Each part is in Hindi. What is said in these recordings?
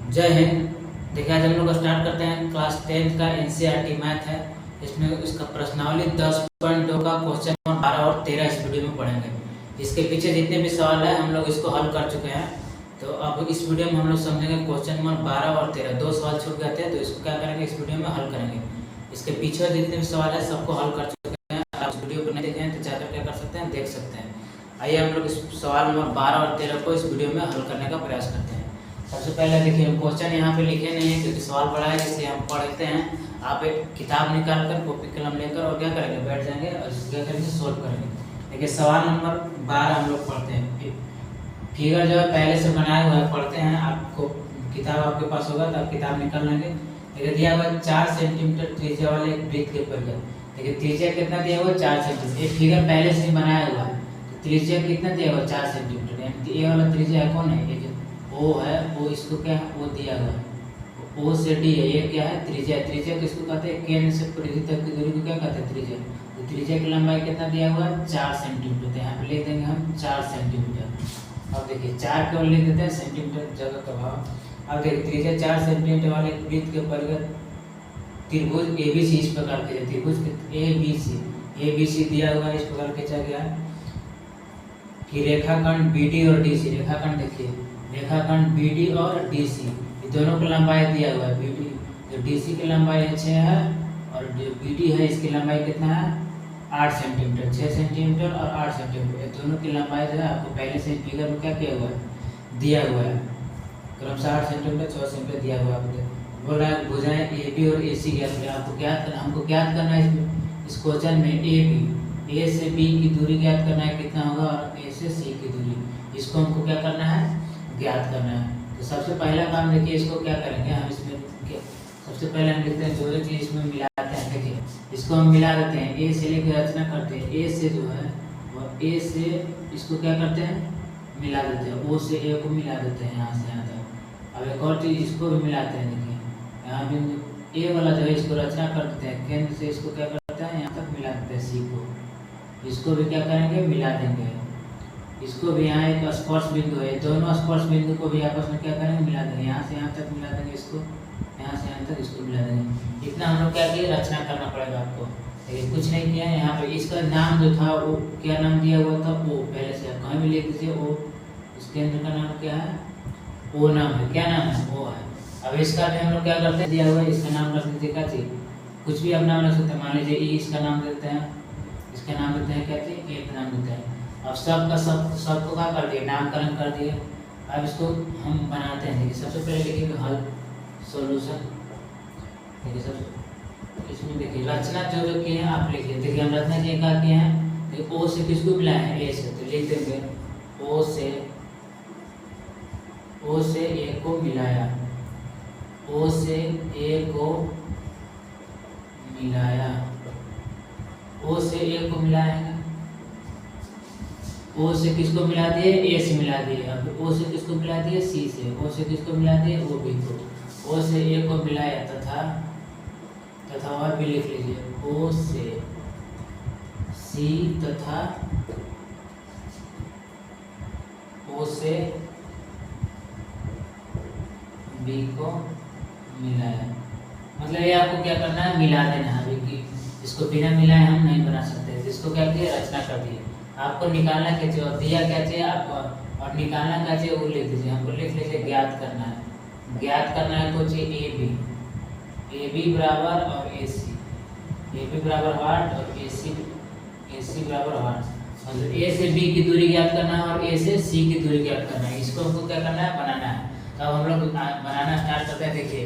जय हिंद। देखिए आज हम लोग स्टार्ट करते हैं क्लास 10th का एनसीईआरटी मैथ है। इसमें इसका प्रश्नावली 10.2 का क्वेश्चन 12 और 13 इस वीडियो में पढ़ेंगे। इसके पीछे जितने भी सवाल है हम लोग इसको हल कर चुके हैं। तो अब इस वीडियो में हम लोग समझेंगे क्वेश्चन नंबर 12 और 13। दो सवाल छूट गए थे तो इसको क्या करेंगे, इस वीडियो में हल करेंगे। इसके पीछे जितने भी सवाल है सबको हल कर चुके हैं। आप इस वीडियो को नहीं देखे हैं तो जाकर क्या कर सकते हैं, देख सकते हैं। आइए हम लोग इस सवाल नंबर 12 और 13 को इस वीडियो में हल करने का प्रयास करते हैं। सबसे पहले देखिए हम क्वेश्चन यहाँ पे लिखे नहीं है क्योंकि सवाल बड़ा है, इसलिए हम पढ़ते हैं। आप एक किताब निकाल कर कॉपी कलम लेकर और क्या करेंगे, बैठ जाएंगे और इसको क्या करेंगे, सोल्व करेंगे। देखिए सवाल नंबर 12 हम लोग पढ़ते हैं। फिगर जो है पहले से बनाया हुआ है, पढ़ते हैं। आपको किताब आपके पास होगा तो आप किताब निकाल लेंगे। देखिए दिया हुआ 4 सेंटीमीटर त्रिज्या वाले एक वृत्त के परिधि। देखिए त्रिज्या कितना दिया हुआ है, 4 सेंटीमीटर। ये फिगर पहले से ही बनाया हुआ है तो त्रिज्या कितना दिया हुआ है, 4 सेंटीमीटर। यानी ये वाला त्रिज्या है कौन है, ये जो ओ है, वो इसको क्या है, वो दिया हुआ है। ओ से डी है, ये क्या है, त्रिज्या। त्रिज्या किसको कहते हैं, केंद्र से परिधि तक की दूरी को क्या कहते हैं, त्रिज्या। तो त्रिज्या की लंबाई कितना दिया हुआ है, 4 सेंटीमीटर। तो यहाँ पे लिख देंगे हम 4 सेंटीमीटर। अब देखिए 4 केवल लिख देते हैं, सेंटीमीटर जगह का भाव। अब देखिए त्रिज्या 4 सेंटीमीटर वाले वृत्त के परिगत त्रिभुज एबीसी इस प्रकार के त्रिभुज एबीसी दिया हुआ है, इस प्रकार खींचा गया है कि रेखाखंड बीडी और डीसी। रेखाखंड देखिए, रेखाखंड बीडी और डीसी ये दोनों की लंबाई दिया हुआ है। बीडी जो डीसी की लंबाई 6 है और जो बीडी है इसकी लंबाई कितना है, 8 सेंटीमीटर। 6 सेंटीमीटर और 8 सेंटीमीटर ये दोनों की लंबाई जो है आपको पहले से फिगर में क्या किया हुआ है, दिया हुआ है। क्रमशः 8 सेंटीमीटर 6 सेंटीमीटर दिया हुआ है। बोल रहा है भुजाएं ए बी और ए सी ज्ञात करें। आपको ज्ञात करना, हमको ज्ञात करना है इस क्वेश्चन में ए से बी की दूरी ज्ञात करना है कितना होगा, और ए से सी की दूरी, इसको हमको क्या करना है, ज्ञात करना है। तो सबसे पहला काम देखिए, इसको क्या करेंगे हम, इसमें सबसे पहले हम लिखते हैं जो चीज़ इसमें मिलाते हैं। देखिए इसको हम मिला देते हैं, ए से लेकर रचना करते हैं। ए से जो है और ए से इसको क्या करते हैं, मिला देते हैं। ओ से ए को मिला देते हैं यहाँ से यहाँ तक। अब एक और चीज़ इसको भी मिलाते हैं। देखिए यहाँ बिंदु ए वाला जो है इसको रचना कर देते हैं, केंद्र से इसको क्या करते हैं, यहाँ तक मिला देते हैं सी को। इसको भी क्या करेंगे, मिला देंगे। इसको भी यहाँ एक स्पर्श बिंदु है, दोनों स्पर्श बिंदु को भी आपस में क्या करेंगे, मिला देंगे। यहाँ से यहाँ तक मिला देंगे इसको, यहाँ से यहाँ तक इसको मिला देंगे। इतना हम लोग क्या किए, रचना करना पड़ेगा आपको। लेकिन कुछ नहीं किया है। यहाँ पे इसका नाम जो था वो क्या नाम दिया हुआ था, ओ। पहले से कहीं भी लिख दीजिए ओ। इस केंद्र का नाम क्या है, ओ नाम है। क्या नाम है, ओ है। अब इसका भी हम लोग क्या करते हैं, दिया हुआ है, इसका नाम रख दीजिए क्या चीज, कुछ भी आप नाम रख सकते हैं। मान लीजिए ई, इसका नाम देते हैं, इसका नाम देते हैं क्या चीज, ए का नाम देते हैं। अब सब का सब को क्या कर दिए, नामकरण कर दिए। अब इसको हम बनाते हैं। देखिए सबसे पहले लिखिए हल, सॉल्यूशन। देखिए सब इसमें देखिए रचना जो जो किए हैं आप लिखिए। देखिए हम रचना किए क्या किए हैं, देखिए ओ से किसको मिलाए हैं, ए से। तो लिख देंगे ओ से ए को मिलाया, ओ से ए को मिलाया, ओ से ए को मिलाया है। ओ से किसको मिला दिए, ए से मिला दिए। अब ओ से किसको मिला दिए, सी से। ओ से किसको मिला दिए, ओ बी को। ओ से ए को मिलाया तथा और भी लिख लीजिए, ओ से सी तथा ओ से बी को मिलाया। मतलब ये आपको क्या करना है, मिला देना है। अभी कि इसको बिना मिलाए हम नहीं बना सकते। इसको क्या किए, रचना कर दिए। आपको निकालना क्या चाहिए और दिया क्या चाहिए आपको, और निकालना क्या चाहिए वो लिख दीजिए। हमको लिख लीजिए ज्ञात करना है। ज्ञात करना है तो चाहिए ए बी बराबर और ए सी। ए बी बराबर 8 और ए सी बराबर 8। मतलब ए से बी की दूरी ज्ञात करना है और ए से सी की दूरी ज्ञात करना है। इसको हमको क्या करना है, बनाना है। तो अब हम लोग बनाना स्टार्ट करते हैं। देखिए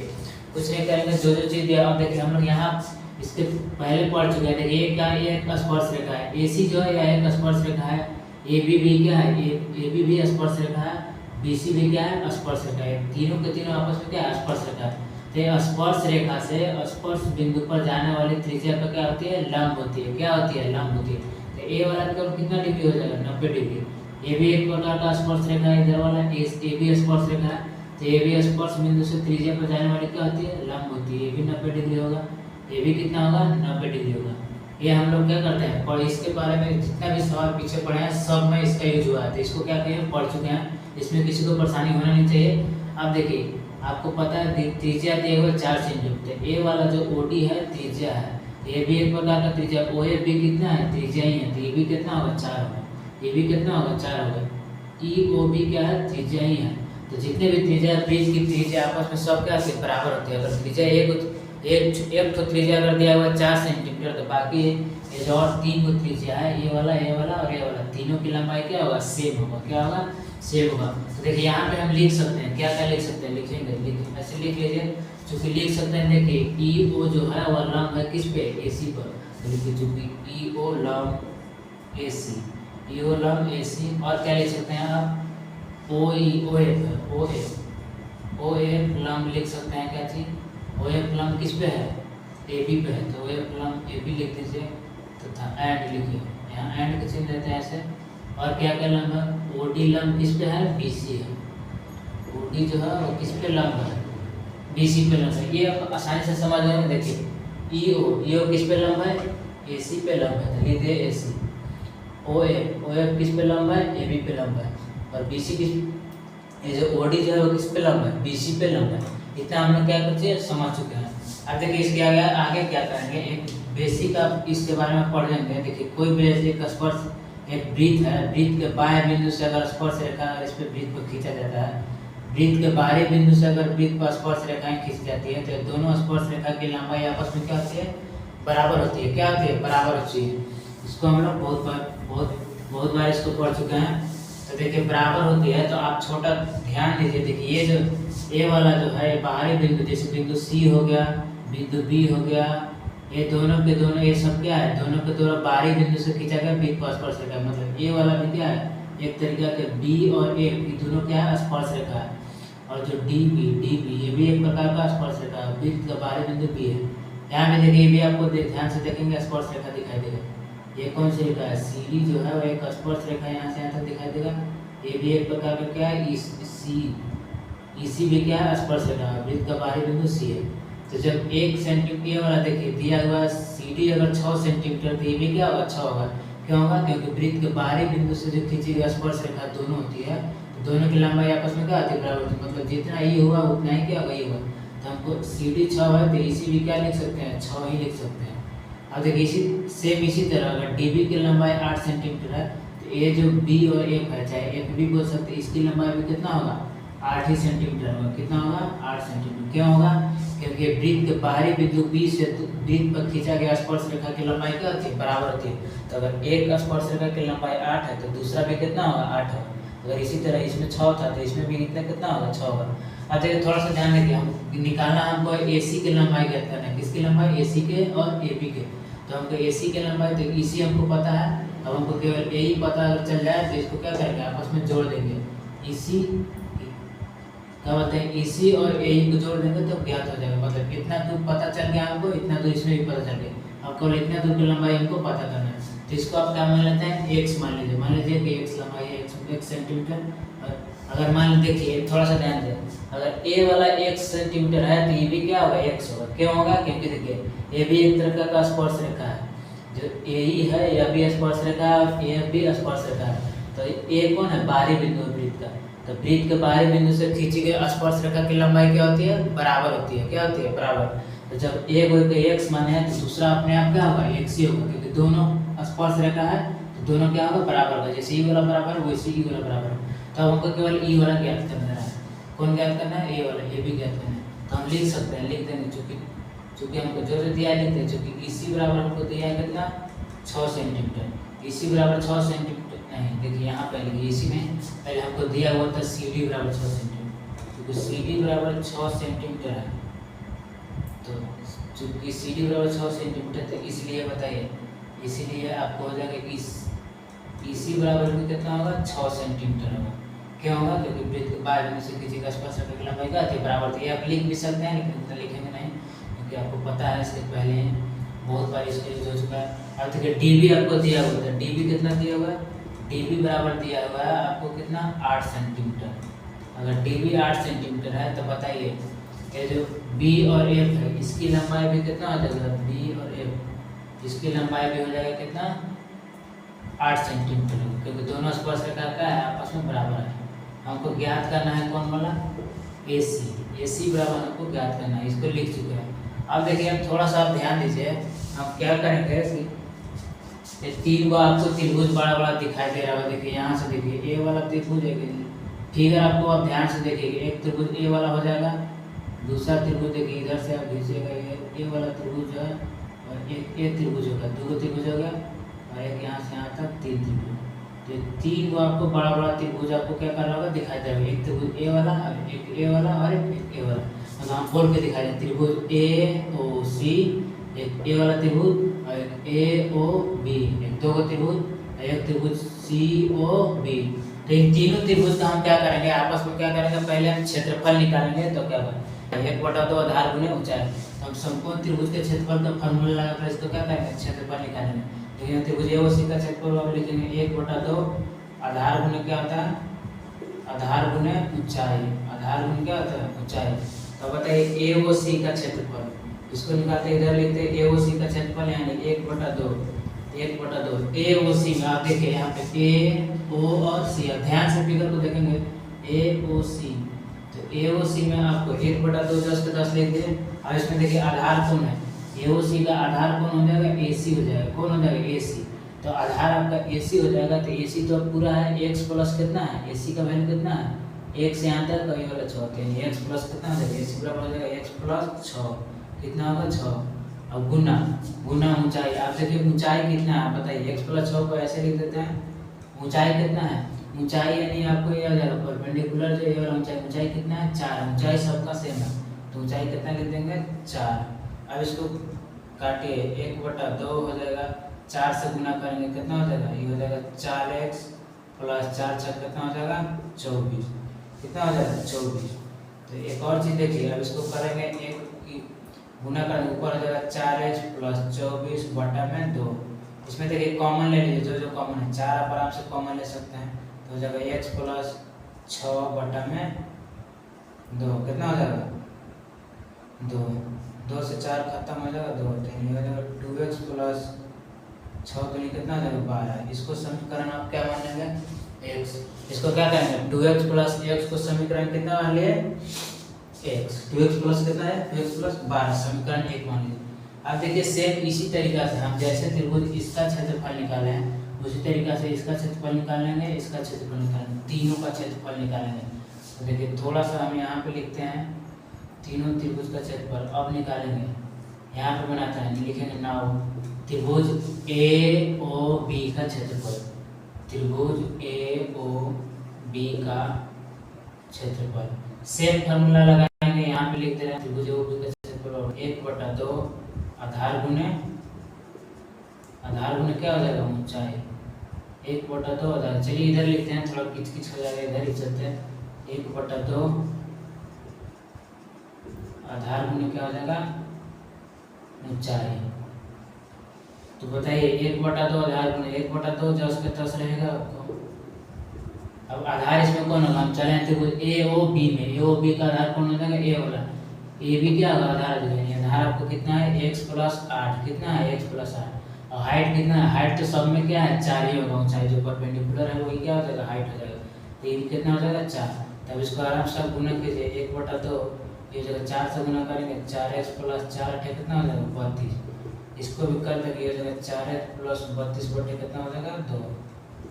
कुछ नहीं करेंगे, जो जो चीज़ दिया। अब देखिए हम लोग यहाँ इसके पहले पढ़ चुके हैं। देखिए ये क्या है, ये एक स्पर्श रेखा है। AC जो है यह एक स्पर्श रेखा है। AB भी क्या है, AB भी स्पर्श रेखा है। BC भी क्या है, स्पर्श रेखा है। तीनों के तीनों आपस में क्या है, स्पर्श रेखा है। तो स्पर्श रेखा से स्पर्श बिंदु पर जाने वाली त्रिज्या पर क्या होती है, लंब होती है। क्या होती है, लंब होती है। तो ए वाला केवल कितना डिग्री हो जाएगा, 90 डिग्री। ये भी एक प्रकार का स्पर्श रेखा है। इधर वाला ए भी स्पर्श रेखा है। तो ये भी स्पर्श बिंदु से त्रिज्या पर जाने वाली क्या होती है, लंब होती है। ये भी 90 डिग्री होगा। ये भी कितना होगा, 90 डिग्री होगा। ये हम लोग क्या करते हैं, और इसके बारे में जितना भी सवाल पीछे पढ़े हैं सब में इसका यूज हुआ है। तो इसको क्या कहें, पढ़ चुके हैं। इसमें किसी को परेशानी होना नहीं चाहिए। अब देखिए आपको पता है त्रिज्या दिया हुआ 4 सेंटीमीटर, ए वाला जो ओडी है त्रिज्या है, ये भी एक प्रकार का त्रिज्या, ओ ए भी कितना है त्रिज्या ही है, तो ये भी कितना होगा 4 होगा, ये भी कितना होगा 4 होगा, ई ओ भी क्या है त्रिज्या ही है। तो जितने भी त्रिज्या ब्रिज की त्रिज्या आपस में सब क्या होती है बराबर होती है। अगर त्रिज्या एक तो त्रिज्या अगर दिया हुआ 4 सेंटीमीटर, तो बाकी ये जो और 3 को त्रिज्या है, ये वाला और ये वाला, तीनों की लंबाई क्या होगा सेम होगा, क्या होगा सेम होगा। तो देखिए यहाँ पे हम लिख सकते हैं, क्या क्या लिख सकते हैं, लिखेंगे ऐसे लिख लीजिए, चूँकि लिख सकते हैं देखिए ई ओ जो है वह लंब है किस पे ए सी पर, तो देखिए चूँकि ई ओ लंब ए सी, ई ओ लंब ए सी, और क्या लिख सकते हैं आप ओ ई ओ एफ ओ एफ लंब लिख सकते हैं, क्या चीज ओ एफ लंब किस पे है ए बी पे है, तो ओ एफ लंब ए बी लिख दीजिए तथा एंड लिखिए, यहाँ एंड का चिन्ह देते हैं ऐसे। और क्या क्या लंब है ओ डी लंब किस पे है बी सी है, ओ डी जो है वो किस पे लंब है बी सी पे लंब है, ये आप आसानी से समझ जाएंगे। देखिए ई ओ किस पे लंब है ए सी पे लंब है, तो लीजिए ए सी, ओ एफ किस पे लंब है ए बी पे लंब है, और बी सी किस, ये जो ओ डी जो है वो किस पे लंब है बी सी पे लंब है। इतना हमने क्या कुछ समझ चुके हैं। अब देखिए इसके आगे क्या करेंगे, एक बेसिक आप इसके बारे में पढ़ लेंगे। देखिए कोई भी एक स्पर्श एक वृत्त है, वृत्त के बाह्य बिंदु से अगर स्पर्श रेखा अगर इस पे वृत्त को खींचा जाता है, वृत्त के बाहरी बिंदु से अगर वृत्त पर स्पर्श रेखाएं खींची जाती है, तो दोनों स्पर्श रेखा की लंबाई आपस में क्या होती है बराबर होती है, क्या होती है बराबर होती है। इसको हम लोग बहुत बार इसको पढ़ चुके हैं। तो देखिए बराबर होती है, तो आप छोटा ध्यान दीजिए। देखिए ये जो ए वाला जो है बाहरी बिंदु, जैसे बिंदु सी हो गया, बिंदु बी हो गया, ये दोनों के दोनों ये सब क्या है दोनों के दोनों बाहरी बिंदु से खींचा गया वृत्त पर स्पर्श रेखा, मतलब ये वाला भी क्या है एक तरीका के बी और ए दोनों क्या है स्पर्श रेखा है। और जो डी बी ये भी एक प्रकार का स्पर्श रेखा है, वृत्त का बाहरी बिंदु बी है। यहाँ पे देखिए ये भी आपको ध्यान से देखेंगे स्पर्श रेखा दिखाई देगा। ये कौन सी रेखा है सी डी जो है वो एक स्पर्श रेखा यहाँ से यहाँ तक दिखाई देगा। ये भी एक प्रकार का क्या है सी भी क्या है स्पर्श रेखा है, वृत्त का बाहरी बिंदु सी है। तो जब 1 सेंटीमीटर वाला देखिए दिया हुआ सी डी अगर 6 सेंटीमीटर, तो ये भी क्या होगा 6 होगा, क्यों होगा क्योंकि वृत्त के बाहरी बिंदु से जो खींची गई स्पर्श रेखा दोनों होती है, तो दोनों की लंबाई आपस में क्या होती है बराबर होती है, मतलब जितना ये हुआ उतना ही क्या होगा ये होगा। तो हमको सी डी 6 है तो इसी भी क्या लिख सकते हैं 6 ही लिख सकते हैं। अब देखिए इसी तरह अगर डी बी की लंबाई 8 सेंटीमीटर है, तो ये जो बी और एफ है चाहे एफ भी बोल सकते हैं, इसकी लंबाई भी कितना होगा 8 ही सेंटीमीटर होगा, कितना होगा 8 सेंटीमीटर। क्यों होगा क्योंकि वृत्त के बाहरी बिंदु बी से वृत्त पर खींचा गया स्पर्श रेखा की लंबाई क्या होती है बराबर होती है। तो अगर एक स्पर्श रेखा की लंबाई 8 है तो दूसरा भी कितना होगा 8 होगा। अगर इसी तरह इसमें 6 था तो इसमें भी कितना होगा 6 होगा। अब देखिए थोड़ा सा ध्यान रखिए, हम निकालना हमको ए सी की लंबाई ज्ञात करना है, किसकी लंबाई ए सी के और ए बी के। तो हमको ए सी की लंबाई तो ई सी हमको पता है, अब हमको केवल यही पता अगर चल जाए तो इसको क्या करेंगे आपस में जोड़ देंगे। ई सी क्या बोलते हैं इसी और ए को जोड़ देंगे तो ज्ञात हो जाएगा, मतलब इतना दूर पता चल गया हमको, इतना दूर इसमें भी पता चल गया। अब केवल इतना दूर की लंबाई हमको पता करना है, तो इसको आप क्या मान लेते हैं एक्स मान लीजिए कि एक्स लंबाई है 1 सेंटीमीटर। और अगर मान देखिए थोड़ा सा ध्यान दें, अगर ए वाला 1 सेंटीमीटर है तो ये भी क्या होगा एक्स होगा। क्यों होगा क्योंकि देखिए ए भी एक तरह का स्पर्श रेखा है, जो ए ही है यह भी स्पर्श रेखा है और ए भी स्पर्श रेखा है। तो ए कौन है बाहरी बिंदु वृत्त का, तो वृत्त के बाहरी बिंदु से खींची गई स्पर्श रेखा की लंबाई क्या होती है बराबर होती है, क्या होती है बराबर। तो जब एक को एक्स माने है तो दूसरा अपने आप क्या होगा एक्स ही होगा, क्योंकि दोनों स्पर्श रेखा है तो दोनों क्या होगा बराबर होगा, जैसे ई वाला बराबर वैसे ई वाला बराबर। तो हमको केवल ई वाला ज्ञात करना है, कौन ज्ञात करना है ए वाला, ये भी ज्ञात करना है। तो हम लिख सकते हैं, लिख देंगे चूँकि हमको जो दिया है लिखते हैं, चूँकि इसी बराबर हमको दिया है कितना 6 सेंटीमीटर, इसी बराबर 6 सेंटीमीटर नहीं, देखिए यहाँ पहले इसी में पहले हमको दिया हुआ था सी डी बराबर 6 सेंटीमीटर, क्योंकि सी डी बराबर 6 सेंटीमीटर है। तो चूँकि सी डी बराबर 6 सेंटीमीटर तो इसलिए बताइए, इसीलिए आपको हो जाएगा कि इसी बराबर भी कितना होगा 6 सेंटीमीटर होगा। क्यों होगा क्योंकि वृत्त के बाहर बिंदु से खींची गई स्पर्श रेखा की लंबाई क्या होती है बराबर। तो ये आप लिख भी सकते हैं लेकिन इतना लिखेंगे नहीं, क्योंकि आपको पता है इसके पहले बहुत बार इसके लिए हो चुका है। अब देखिए डी बी आपको दिया हुआ था, डी बी कितना दिया हुआ है, डी बी बराबर दिया हुआ है आपको कितना 8 सेंटीमीटर। अगर डी बी 8 सेंटीमीटर है तो बताइए ये जो बी और एफ है इसकी लंबाई भी कितना हो जाएगा, बी और एफ इसकी लंबाई भी हो जाएगा कितना 8 सेंटीमीटर, क्योंकि दोनों स्पर्श रेखा क्या है आपस में बराबर है। हमको ज्ञात करना है कौन वाला AC बराबर हमको ज्ञात करना है, इसको लिख चुके हैं। अब देखिए हम थोड़ा सा ध्यान दीजिए, हम क्या करेंगे कि ये तीन बार आपको त्रिभुज बड़ा बड़ा दिखाई दे रहा है। देखिए यहाँ से देखिए ए वाला त्रिभुज है, फिगर आपको आप ध्यान से देखिए, एक त्रिभुज ए वाला हो जाएगा, दूसरा त्रिभुज देखिए इधर से आप खींचिएगा, ये ए वाला त्रिभुज है और एक ए त्रिभुज होगा, दो त्रिभुज हो गया, और एक यहाँ से यहाँ तक तीन त्रिभुज। तो तीन को आपको बड़ा बड़ा त्रिभुज आपको क्या कर रहा होगा, दिखाई दे रहा है, एक त्रिभुज ए वाला और एक ए वाला और एक ए वाला। मतलब हम बोल के दिखाई दे त्रिभुज AOC, एक ए वाला त्रिभुज और एक AOB, एक दो त्रिभुज और एक त्रिभुज COB। तो इन तीनों त्रिभुज का हम क्या करेंगे, आपस में क्या करेंगे, पहले हम क्षेत्रफल निकालेंगे। तो क्या बनेगा 1/2 आधार गुने ऊंचाई। तो हम संपूर्ण त्रिभुज के क्षेत्रफल का फॉर्मूला लगाकर इसको क्या करेंगे, क्षेत्रफल निकालेंगे। तो यहाँ त्रिभुज AOC का क्षेत्रफल आप लिखेंगे 1/2 आधार गुने क्या होता है, आधार गुने ऊंचाई, आधार गुने क्या होता है, ऊंचाई। तो बताइए AOC का क्षेत्रफल, इसको निकालते इधर लिखते हैं AOC का क्षेत्रफल यानी 1/2 AOC में आप देखिए यहाँ पे A O और C, ध्यान से फिगर को देखेंगे AOC। तो AOC में आपको 1/2 10 के 10 लिख दिए। और इसमें देखिए आधार कौन है, AOC का आधार कौन हो जाएगा, AC हो जाएगा। कौन हो जाएगा, AC। तो आधार आपका AC हो जाएगा। तो AC तो पूरा है, x प्लस कितना है, AC का वैल्यू कितना है, 1 से यहाँ तक ये वाला 6, तो x प्लस कितना हो जाएगा, AC बराबर हो जाएगा x प्लस 6, कितना होगा 6। अब गुना ऊंचाई, आप देखिए ऊंचाई कितना है बताइए, x प्लस 6 को ऐसे लिख देते हैं, ऊंचाई कितना है, ऊंचाई यानी आपको ये आ जाएगा परपेंडिकुलर जो ये वाला ऊंचाई कितना है 4, ऊंचाई सबका सेम है, तो ऊंचाई कितना लिख देंगे 4। अब इसको काटिए 1/2 हो जाएगा, 4 से गुना करेंगे कितना हो जाएगा, ये हो जाएगा 4x प्लस 4 6 कितना हो जाएगा 24, कितना हो जाएगा 24। तो एक और चीज़ देखिए, अब इसको करेंगे एक गुना करेंगे, ऊपर हो जाएगा 4x प्लस 24 बटा में 2। इसमें देखिए कॉमन ले लीजिए, जो कॉमन है 4 आप आराम से कॉमन ले सकते हैं, तो हो जाएगा x प्लस 6 बटा में 2, कितना हो जाएगा 2 से 4 खत्म हो जाएगा 2, तो ये हो जाएगा 2x प्लस 6 तो ये कितना हो जाएगा 12। इसको समीकरण आप क्या मानेंगे, x। इसको क्या करेंगे 2x प्लस x को समीकरण कितना मान लिए x, 2x प्लस कितना है 2x प्लस 12, समीकरण 1 मान लीजिए। अब देखिए सेम इसी तरीका से हम जैसे त्रिभुज इसका क्षेत्रफल निकाले हैं, उसी तरीका से इसका क्षेत्रफल निकालेंगे, इसका क्षेत्रफल निकालेंगे, तीनों का क्षेत्रफल निकालेंगे। तो देखिए थोड़ा सा हम यहाँ पे लिखते हैं तीनों त्रिभुज का क्षेत्रफल, अब निकालेंगे यहाँ पे बनाते हैं, लिखेंगे नाउ त्रिभुज AOB का क्षेत्रफल, त्रिभुज AOB का क्षेत्रफल। सेम फार्मूला लगाएंगे, यहाँ पे लिखते हैं त्रिभुज AOB का क्षेत्रफल 1/2 आधार गुने क्या हो जाएगा ऊंचाई, 1/2 आधार। चलिए इधर लिखते हैं, थोड़ा किचकिच हो जाएगा, इधर ही चलते हैं, 1/2 आधार गुने क्या हो जाएगा ऊंचाई। तो बताइए 1/2 आधार गुने 1/2 जो उसके 10 रहेगा आपको। अब आधार इसमें कौन होगा, हम चले त्रिभुज AOB में, AOB का आधार कौन हो जाएगा A वाला, AB क्या होगा आधार जो है, आधार आपको कितना है x प्लस 8, कितना है x प्लस 8। और हाइट कितना है, हाइट तो सब में क्या है 4 ही होगा, ऊंचाई जो परपेंडिकुलर है वही क्या हो जाएगा हाइट हो जाएगा, तो ये कितना हो जाएगा 4। तब इसको आराम से गुना कीजिए 1/2, ये जगह 4 से गुना करेंगे 4x प्लस 4 कितना हो जाएगा 32। इसको भी कर देंगे, ये जगह 4x प्लस 32 बटे कितना हो जाएगा 2।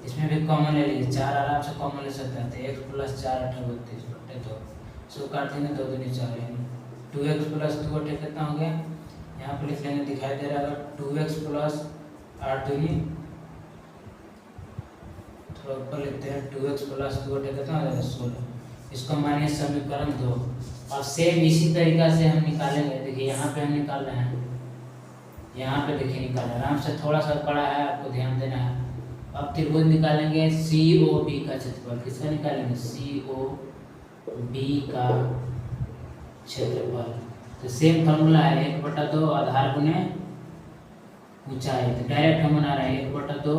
इसमें भी कॉमन ले लीजिए, 4 आराम से कॉमन ले सकते हैं, तो x प्लस 4 32 बटे 2, इसको काट देंगे 2 दूनी 4 यानी 2x प्लस 2 बटे कितना हो गया, यहाँ पर लिख लेंगे दिखाई दे रहा है 2x प्लस 8 दूनी, थोड़ा ऊपर लिखते हैं 2x प्लस 2 बटे कितना हो जाएगा 16। इसको मानिए समीकरण 2। अब सेम इसी तरीका से हम निकालेंगे, देखिए यहाँ पे हम निकाल रहे हैं, यहाँ पे देखिए निकाल आराम से, थोड़ा सा पड़ा है आपको ध्यान देना है। अब त्रिभुज निकालेंगे COB का क्षेत्रफल, किसका निकालेंगे COB का क्षेत्रफल। तो सेम फॉर्मूला है 1/2 आधार गुने ऊंचाई, तो डायरेक्ट हम बना रहे हैं 1/2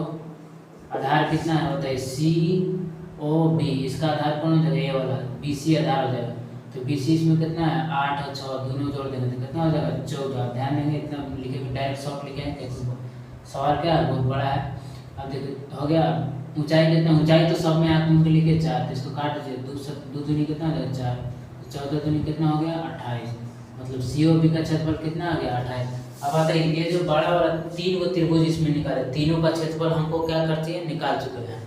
आधार कितना है होता है COB, इसका आधार कौन हो जाएगा A वाला, BC आधार हो जाएगा। तो BC इसमें कितना है 8 और 6 दोनों जोड़ देंगे तो कितना हो जाएगा 14। ध्यान देंगे इतना लिखेंगे, डायरेक्ट शॉर्ट लिखेंगे, सवाल क्या है बहुत बड़ा है। अब देखो हो गया ऊंचाई कितना, ऊंचाई तो सब में आप उनके लिखे 4, तो इसको काट दीजिए, 2 दूनी कितना हो जाएगा 4, 14 दूनी कितना हो गया 28, मतलब COB का क्षेत्रफल कितना आ गया 28। अब आता है ये जो बड़ा वाला 3 को त्रिभुज इसमें निकाले, तीनों का क्षेत्रफल हमको क्या कर चाहिए निकाल चुके हैं।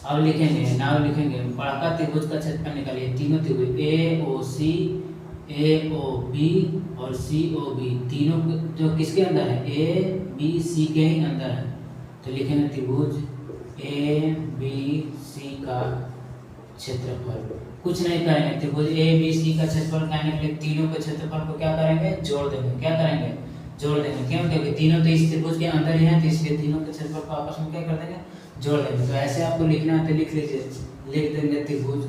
अब लिखेंगे नाम लिखेंगे बड़ा का त्रिभुज का क्षेत्रफल निकालिए, तीनों त्रिभुज AOC AOB और COB तीनों जो किसके अंदर है ABC के ही अंदर है। तो लिखेंगे त्रिभुज ABC का क्षेत्रफल, कुछ नहीं करेंगे, त्रिभुज ABC का क्षेत्रफल कहने के लिए तीनों के क्षेत्रफल को क्या करेंगे जोड़ देंगे। क्या करेंगे जोड़ देंगे, क्यों क्योंकि तीनों तो इस त्रिभुज के अंदर ही हैं, तो इसलिए तीनों के क्षेत्रफल को आपस में क्या कर देंगे जोड़ देंगे। तो ऐसे आपको लिखना है तो लिख लीजिए, लिख देंगे त्रिभुज,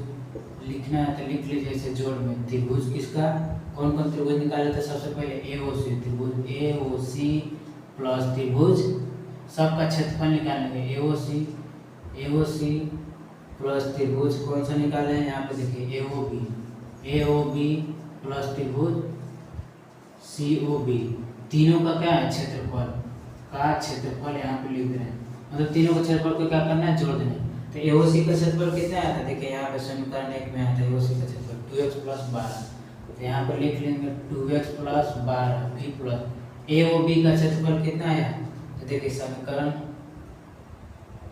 लिखना है तो लिख लीजिए इसे जोड़ में। त्रिभुज किसका कौन कौन त्रिभुज निकाले थे, सबसे पहले AOC, त्रिभुज AOC प्लस त्रिभुज सबका क्षेत्रफल निकालेंगे AOC प्लस त्रिभुज कौन सा निकाले हैं यहाँ पे देखिए AOB प्लस त्रिभुज COB, तीनों का क्या है क्षेत्रफल यहाँ पे लिख रहे हैं, मतलब तीनों के क्षेत्रफल को क्या करना है जोड़ देना है। तो AOC का क्षेत्रफल कितना आया था देखिए यहाँ पे समीकरण 1 में आया था AOC का क्षेत्रफल 2x + 12, तो यहाँ पर लिख लेंगे 2x + 12 भी प्लस AOB का क्षेत्रफल कितना आया, तो देखिए समीकरण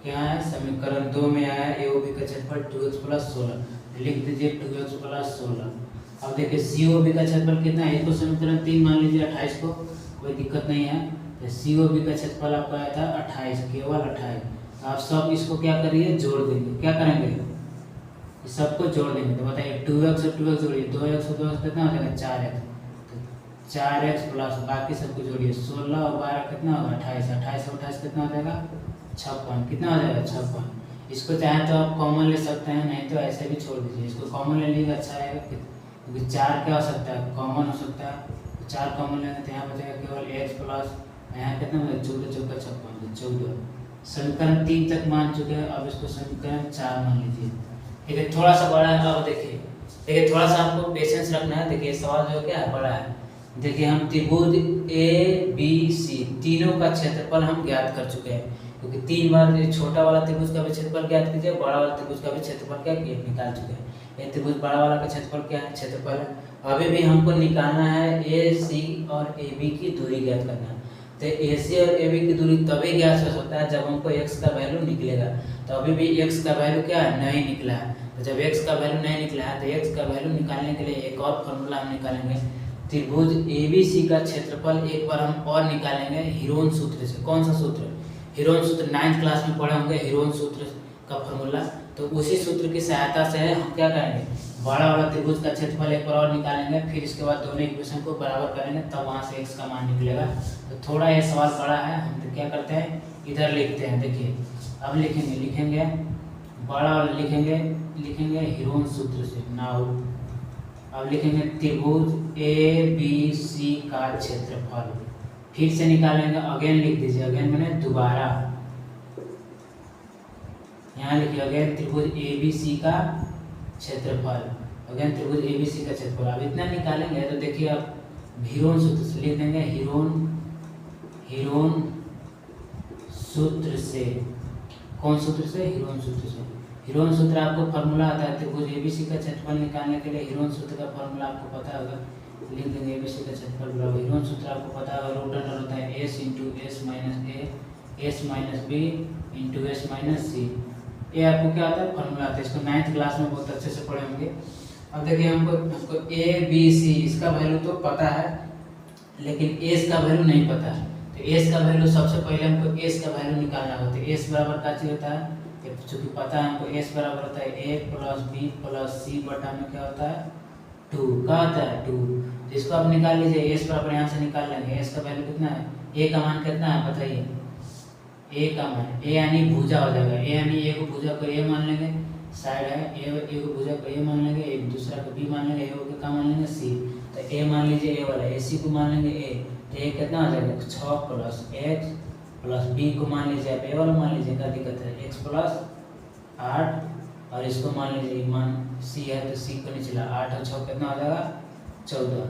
क्या है समीकरण 2 में आया AOB का क्षेत्रफल 2x + 16, लिख दीजिए 2x + 16। अब देखिए COB का क्षेत्रफल कितना है, इसको समीकरण 3 मान लीजिए 28 को, कोई दिक्कत नहीं है। तो COB का क्षेत्रफल आपका आया था 28, केवल 28। आप सब इसको क्या करिए जोड़ देंगे, क्या करेंगे इस सबको जोड़ देंगे। तो बताइए 2x और 2x जोड़िए, 2x और 2x कितना हो जाएगा 4x, तो 4x प्लस बाकी सबको जोड़िए 16 और 12 कितना होगा 28, 28 और 28 कितना हो जाएगा 56, कितना हो जाएगा 56। इसको चाहे तो आप कॉमन ले सकते हैं, नहीं तो ऐसे भी छोड़ दीजिए, इसको कॉमन ले लीजिएगा अच्छा रहेगा, क्योंकि 4 क्या हो सकता है कॉमन हो सकता है, तो 4 कॉमन लेंगे तो यहाँ बचेगा केवल x प्लस यहाँ कितना हो जाएगा 14 × 56 14। समीकरण 3 तक मान चुके हैं, अब इसको समीकरण 4 मान लीजिए। ठीक है थोड़ा सा बड़ा है, अब देखिए थोड़ा सा आपको पेशेंस रखना है। देखिए सवाल जो क्या है बड़ा है, देखिए हम त्रिभुज ABC तीनों का क्षेत्रफल हम ज्ञात कर चुके हैं, क्योंकि 3 बार छोटा वाला त्रिभुज का भी क्षेत्रफल ज्ञात कीजिए, बड़ा वाला त्रिभुज का भी क्षेत्रफल क्या किए निकाल चुके हैं। ये त्रिभुज बड़ा वाला का क्षेत्रफल क्या है क्षेत्रफल है, अभी भी हमको निकालना है AC और AB की दूरी ज्ञात करना है। तो AC और AB की दूरी तभी ज्ञात हो सकता है जब हमको x का वैल्यू निकलेगा, तो अभी भी x का वैल्यू क्या है नहीं निकला है। तो जब x का वैल्यू नहीं निकला है तो x का वैल्यू निकालने के लिए एक और फॉर्मूला हम निकालेंगे, त्रिभुज ABC का क्षेत्रफल एक बार हम और निकालेंगे हीरोन सूत्र से। कौन सा सूत्र, हीरोन सूत्र 9th क्लास में पढ़े होंगे, हीरोन सूत्र का फॉर्मूला। तो उसी सूत्र की सहायता से हम क्या करेंगे बड़ा वाला त्रिभुज का क्षेत्रफल एक बार और निकालेंगे, फिर इसके बाद दोनों इक्वेशन को बराबर करेंगे, तब वहाँ से x का मान निकलेगा। तो थोड़ा ये सवाल बड़ा है, हम तो क्या करते हैं इधर लिखते हैं। देखिए अब लिखेंगे बड़ा वाला लिखेंगे हीरोन सूत्र से नाउ। अब लिखेंगे त्रिभुज ABC का क्षेत्रफल, फिर से निकालेंगे, अगेन लिख दीजिए, अगेन मैंने दोबारा यहाँ लिखिए अगेन त्रिभुज ABC का क्षेत्रफल, अगेन त्रिभुज ABC का क्षेत्रफल। अब इतना निकालेंगे तो देखिए अब हीरोन सूत्र से लिख देंगे, हीरोन सूत्र से। कौन सूत्र से, हीरोन सूत्र से। हीरोन सूत्र आपको फॉर्मूला आता है त्रिभुज ABC का क्षेत्रफल निकालने के लिए, हीरोन सूत्र का फॉर्मूला आपको पता होगा, लिख देंगे ABC का क्षेत्रफल बराबर हीरोन सूत्र आपको पता होगा, रूट अंडर होता है S × S - A S - B × S - C। ये आपको क्या आता है फॉर्मूला आता है, इसको 9th क्लास में बहुत अच्छे से पढ़े होंगे। अब देखिए हमको ABC इसका वैल्यू तो पता है, लेकिन S का वैल्यू नहीं पता है। तो S का वैल्यू सबसे पहले हमको S का वैल्यू निकालना होता है। S बराबर क्या चीज होता है, चूँकि पता है हमको S बराबर होता है A + B + C बटा में क्या होता है 2, क्या होता है 2। तो इसको आप निकाल लीजिए, S बराबर यहाँ से निकाल लेंगे, S का वैल्यू कितना है, A का मान कितना है बताइए, A का मान, A यानी भुजा हो जाएगा, A यानी A को भुजा को A मान लेंगे, साइड है A को भुजा को A मान लेंगे, एक दूसरा को B मान लेंगे, A को क्या मान लेंगे C। तो A मान लीजिए A वाला, AC को मान लेंगे A, तो A कितना हो जाएगा 6 + x प्लस B को मान लीजिए आप A वाला मान लीजिए, क्या दिक्कत है x + 8 और इसको मान लीजिए मान C है तो C को नीचे ला, 8 और 6 कितना हो जाएगा 14,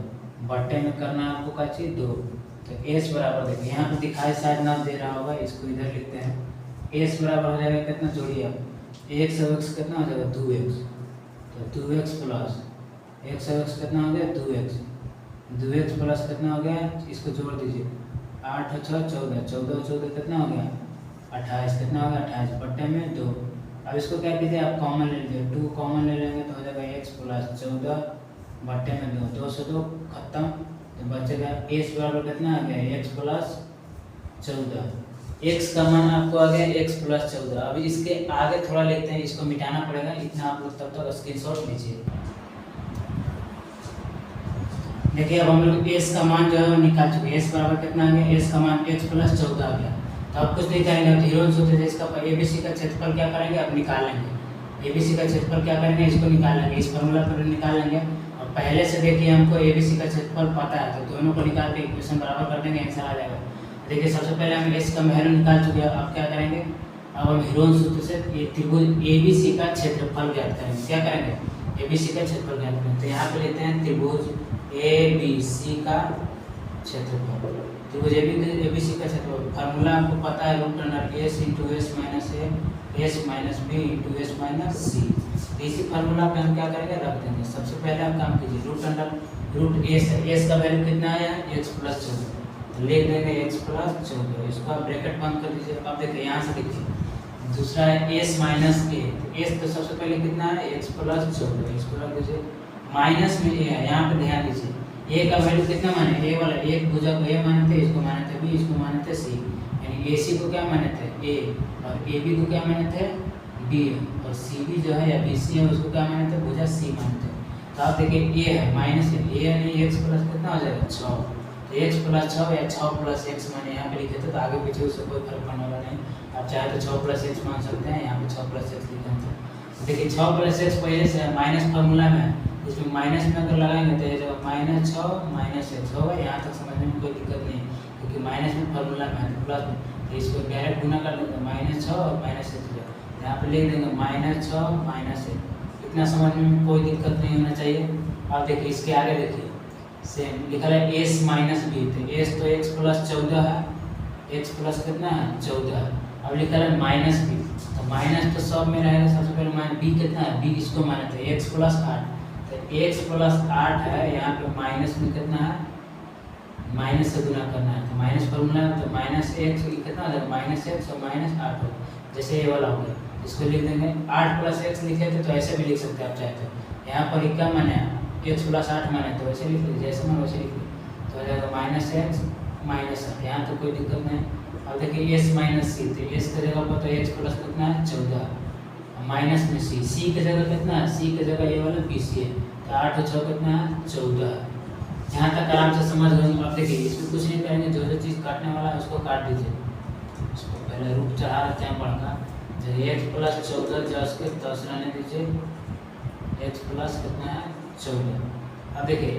बट्टे में करना है आपको क्या चीज 2। तो S बराबर देखिए यहाँ पे दिखाई शायद ना दे रहा होगा, इसको इधर लिखते हैं, S बराबर हो जाएगा कितना जोड़िए आप, x और x कितना हो जाएगा 2x, तो 2x प्लस एक्स और एक्स कितना हो गया 2x, 2x प्लस कितना हो गया, इसको जोड़ दीजिए 8 और 6 14, 14 और 14 कितना हो गया 28, कितना हो गया 28 बट्टे में 2। अब इसको क्या कीजिए आप कॉमन ले लीजिए, 2 कॉमन ले लेंगे तो हो जाएगा x प्लस 14 बट्टे में 2, 2 से 2 खत्म, तो बचेगा x बराबर कितना आ गया x प्लस 14, x का मान आपको आ गया x प्लस 14। अभी इसके आगे थोड़ा लेते हैं, इसको मिटाना पड़ेगा, इतना आप लोग तब तक स्क्रीनशॉट लीजिए। देखिए अब हम लोग s का मान जो है वो निकाल चुके हैं, s बराबर कितना आ गया, s का मान x प्लस 14 आ गया। तो अब कुछ नहीं करेंगे, अब हीरो सूत्र है इसका ABC का क्षेत्रफल क्या करेंगे, अब निकाल लेंगे, ABC का क्षेत्रफल क्या करेंगे, इसको निकाल लेंगे, इस फॉर्मूला पर निकाल लेंगे। और पहले से देखिए हमको ABC का क्षेत्रफल पता है, तो दोनों को निकाल के इक्वेशन बराबर कर देंगे, आंसर आ जाएगा। देखिए सबसे पहले हम s का वैल्यू निकाल चुके हैं, अब क्या करेंगे, अब हम हीरो सूत्र से ये त्रिभुज ABC का क्षेत्रफल ज्ञात करेंगे। क्या करेंगे, ABC का क्षेत्रफल ज्ञात करेंगे। तो यहाँ पे लेते हैं त्रिभुज ABC का क्षेत्रफल, त्रिभुज ABC का क्षेत्रफल फार्मूला आपको पता है, root under s into S minus A S minus B into S minus C. इसी फार्मूला पे हम क्या करेंगे, रख देंगे। सबसे पहले आप काम कीजिए, रूट अंडर रूट एस है, एस का वैल्यू कितना आया x प्लस 14, तो लिख देंगे x प्लस 14, इसको आप ब्रैकेट बंद कर दीजिए। अब देखिए यहाँ से देखिए दूसरा है s माइनस ए, तो s तो सबसे पहले कितना है x प्लस 14, इसको रख दीजिए, माइनस में a है, यहाँ पे ध्यान दीजिए a का वैल्यू कितना माने, a वाला एक भुजा को a माने थे, इसको माने थे b, इसको माने थे c, यानी AC को क्या माने थे a और AB को क्या माने थे b, और CB जो है या BC है उसको क्या माने थे, भुजा c माने थे। तो आप देखिए a है माइनस a यानी x प्लस कितना हो जाएगा 6, तो x प्लस 6 या 6 प्लस x माने यहाँ पे लिखे थे, तो आगे पीछे उससे कोई फर्क पड़ने वाला नहीं, आप चाहे तो 6 प्लस x मान सकते हैं, यहाँ पे 6 प्लस x लिखे थे। देखिए 6 प्लस x पहले से माइनस फार्मूला में, इसमें माइनस में अगर लगाएंगे तो ये जगह माइनस 6 माइनस x होगा, यहाँ तक समझने में कोई दिक्कत नहीं, क्योंकि माइनस में फार्मूला में है तो प्लस में, तो इसको डायरेक्ट गुना कर देंगे, माइनस 6 और माइनस x, यहाँ पे लिख देंगे माइनस 6 माइनस x, इतना समझने में कोई दिक्कत नहीं होना चाहिए। अब देखिए इसके आगे देखिए सेम लिखा है s माइनस बी, तो s तो x प्लस 14 है, x प्लस कितना है 14 है। अब लिखा है माइनस बी, तो माइनस तो सब में रहेगा, सबसे पहले माइनस b कितना है, b इसको माने थे x प्लस 8, तो x प्लस 8 है, यहाँ पे माइनस में कितना है, माइनस से गुना करना है, तो माइनस फॉर्मूला है, तो माइनस x कितना हो जाएगा, माइनस x और माइनस 8 हो, जैसे ये वाला हो गया, इसको लिख देंगे 8 प्लस x लिखे थे, तो ऐसे भी लिख सकते हैं आप चाहे तो, यहाँ पर क्या माने x प्लस 8 माने, तो वैसे लिख लीजिए, जैसे मैं वैसे लिख लीजिए, तो हो जाएगा माइनस x माइनस 8, यहाँ तो कोई दिक्कत नहीं। अब देखिए s माइनस सी, तो s की जगह पर तो x प्लस कितना है 14, माइनस में c, c की जगह कितना है, c की जगह ये वाला BC है, तो 8 और 6 कितना है 14। यहाँ तक आराम से समझ गए। अब देखिए इसमें कुछ नहीं करेंगे, जो जो चीज़ काटने वाला है उसको काट दीजिए, उसको पहले रूप चढ़ा देते हैं बढ़ा, जो x प्लस 14 जो उसके 10 रहने दीजिए, x प्लस कितना है 14। अब देखिए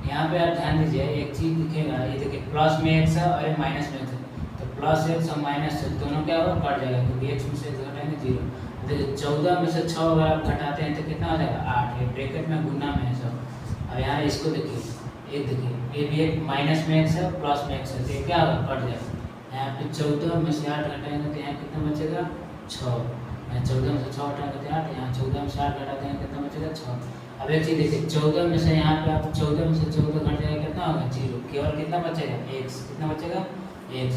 यहाँ पे आप ध्यान दीजिए, एक चीज़ दिखेगा, ये देखिए प्लस में x है और ये माइनस में x है, तो प्लस x और माइनस x दोनों क्या होगा, कट जाएगा, क्योंकि x में से घटाएंगे 0। देखिए 14 में से 6 अगर आप घटाते हैं तो कितना हो जाएगा 8, ये ब्रैकेट में गुना में है सब। अब यहाँ इसको देखिए, एक देखिए ये भी एक माइनस में x है प्लस में x है, तो ये क्या होगा कट जाएगा। यहाँ पे 14 में से 8 घटाएंगे तो यहाँ कितना बचेगा 6, यहाँ 14 में से 6 घटाएंगे तो 8, यहाँ 14 में से 8 घटाते हैं कितना बचेगा 6। अब एक चीज़ देखिए 14 में से यहाँ पे आप 14 में से 14 घट जाएगा, कितना होगा 0, केवल कितना बचेगा x, कितना बचेगा x।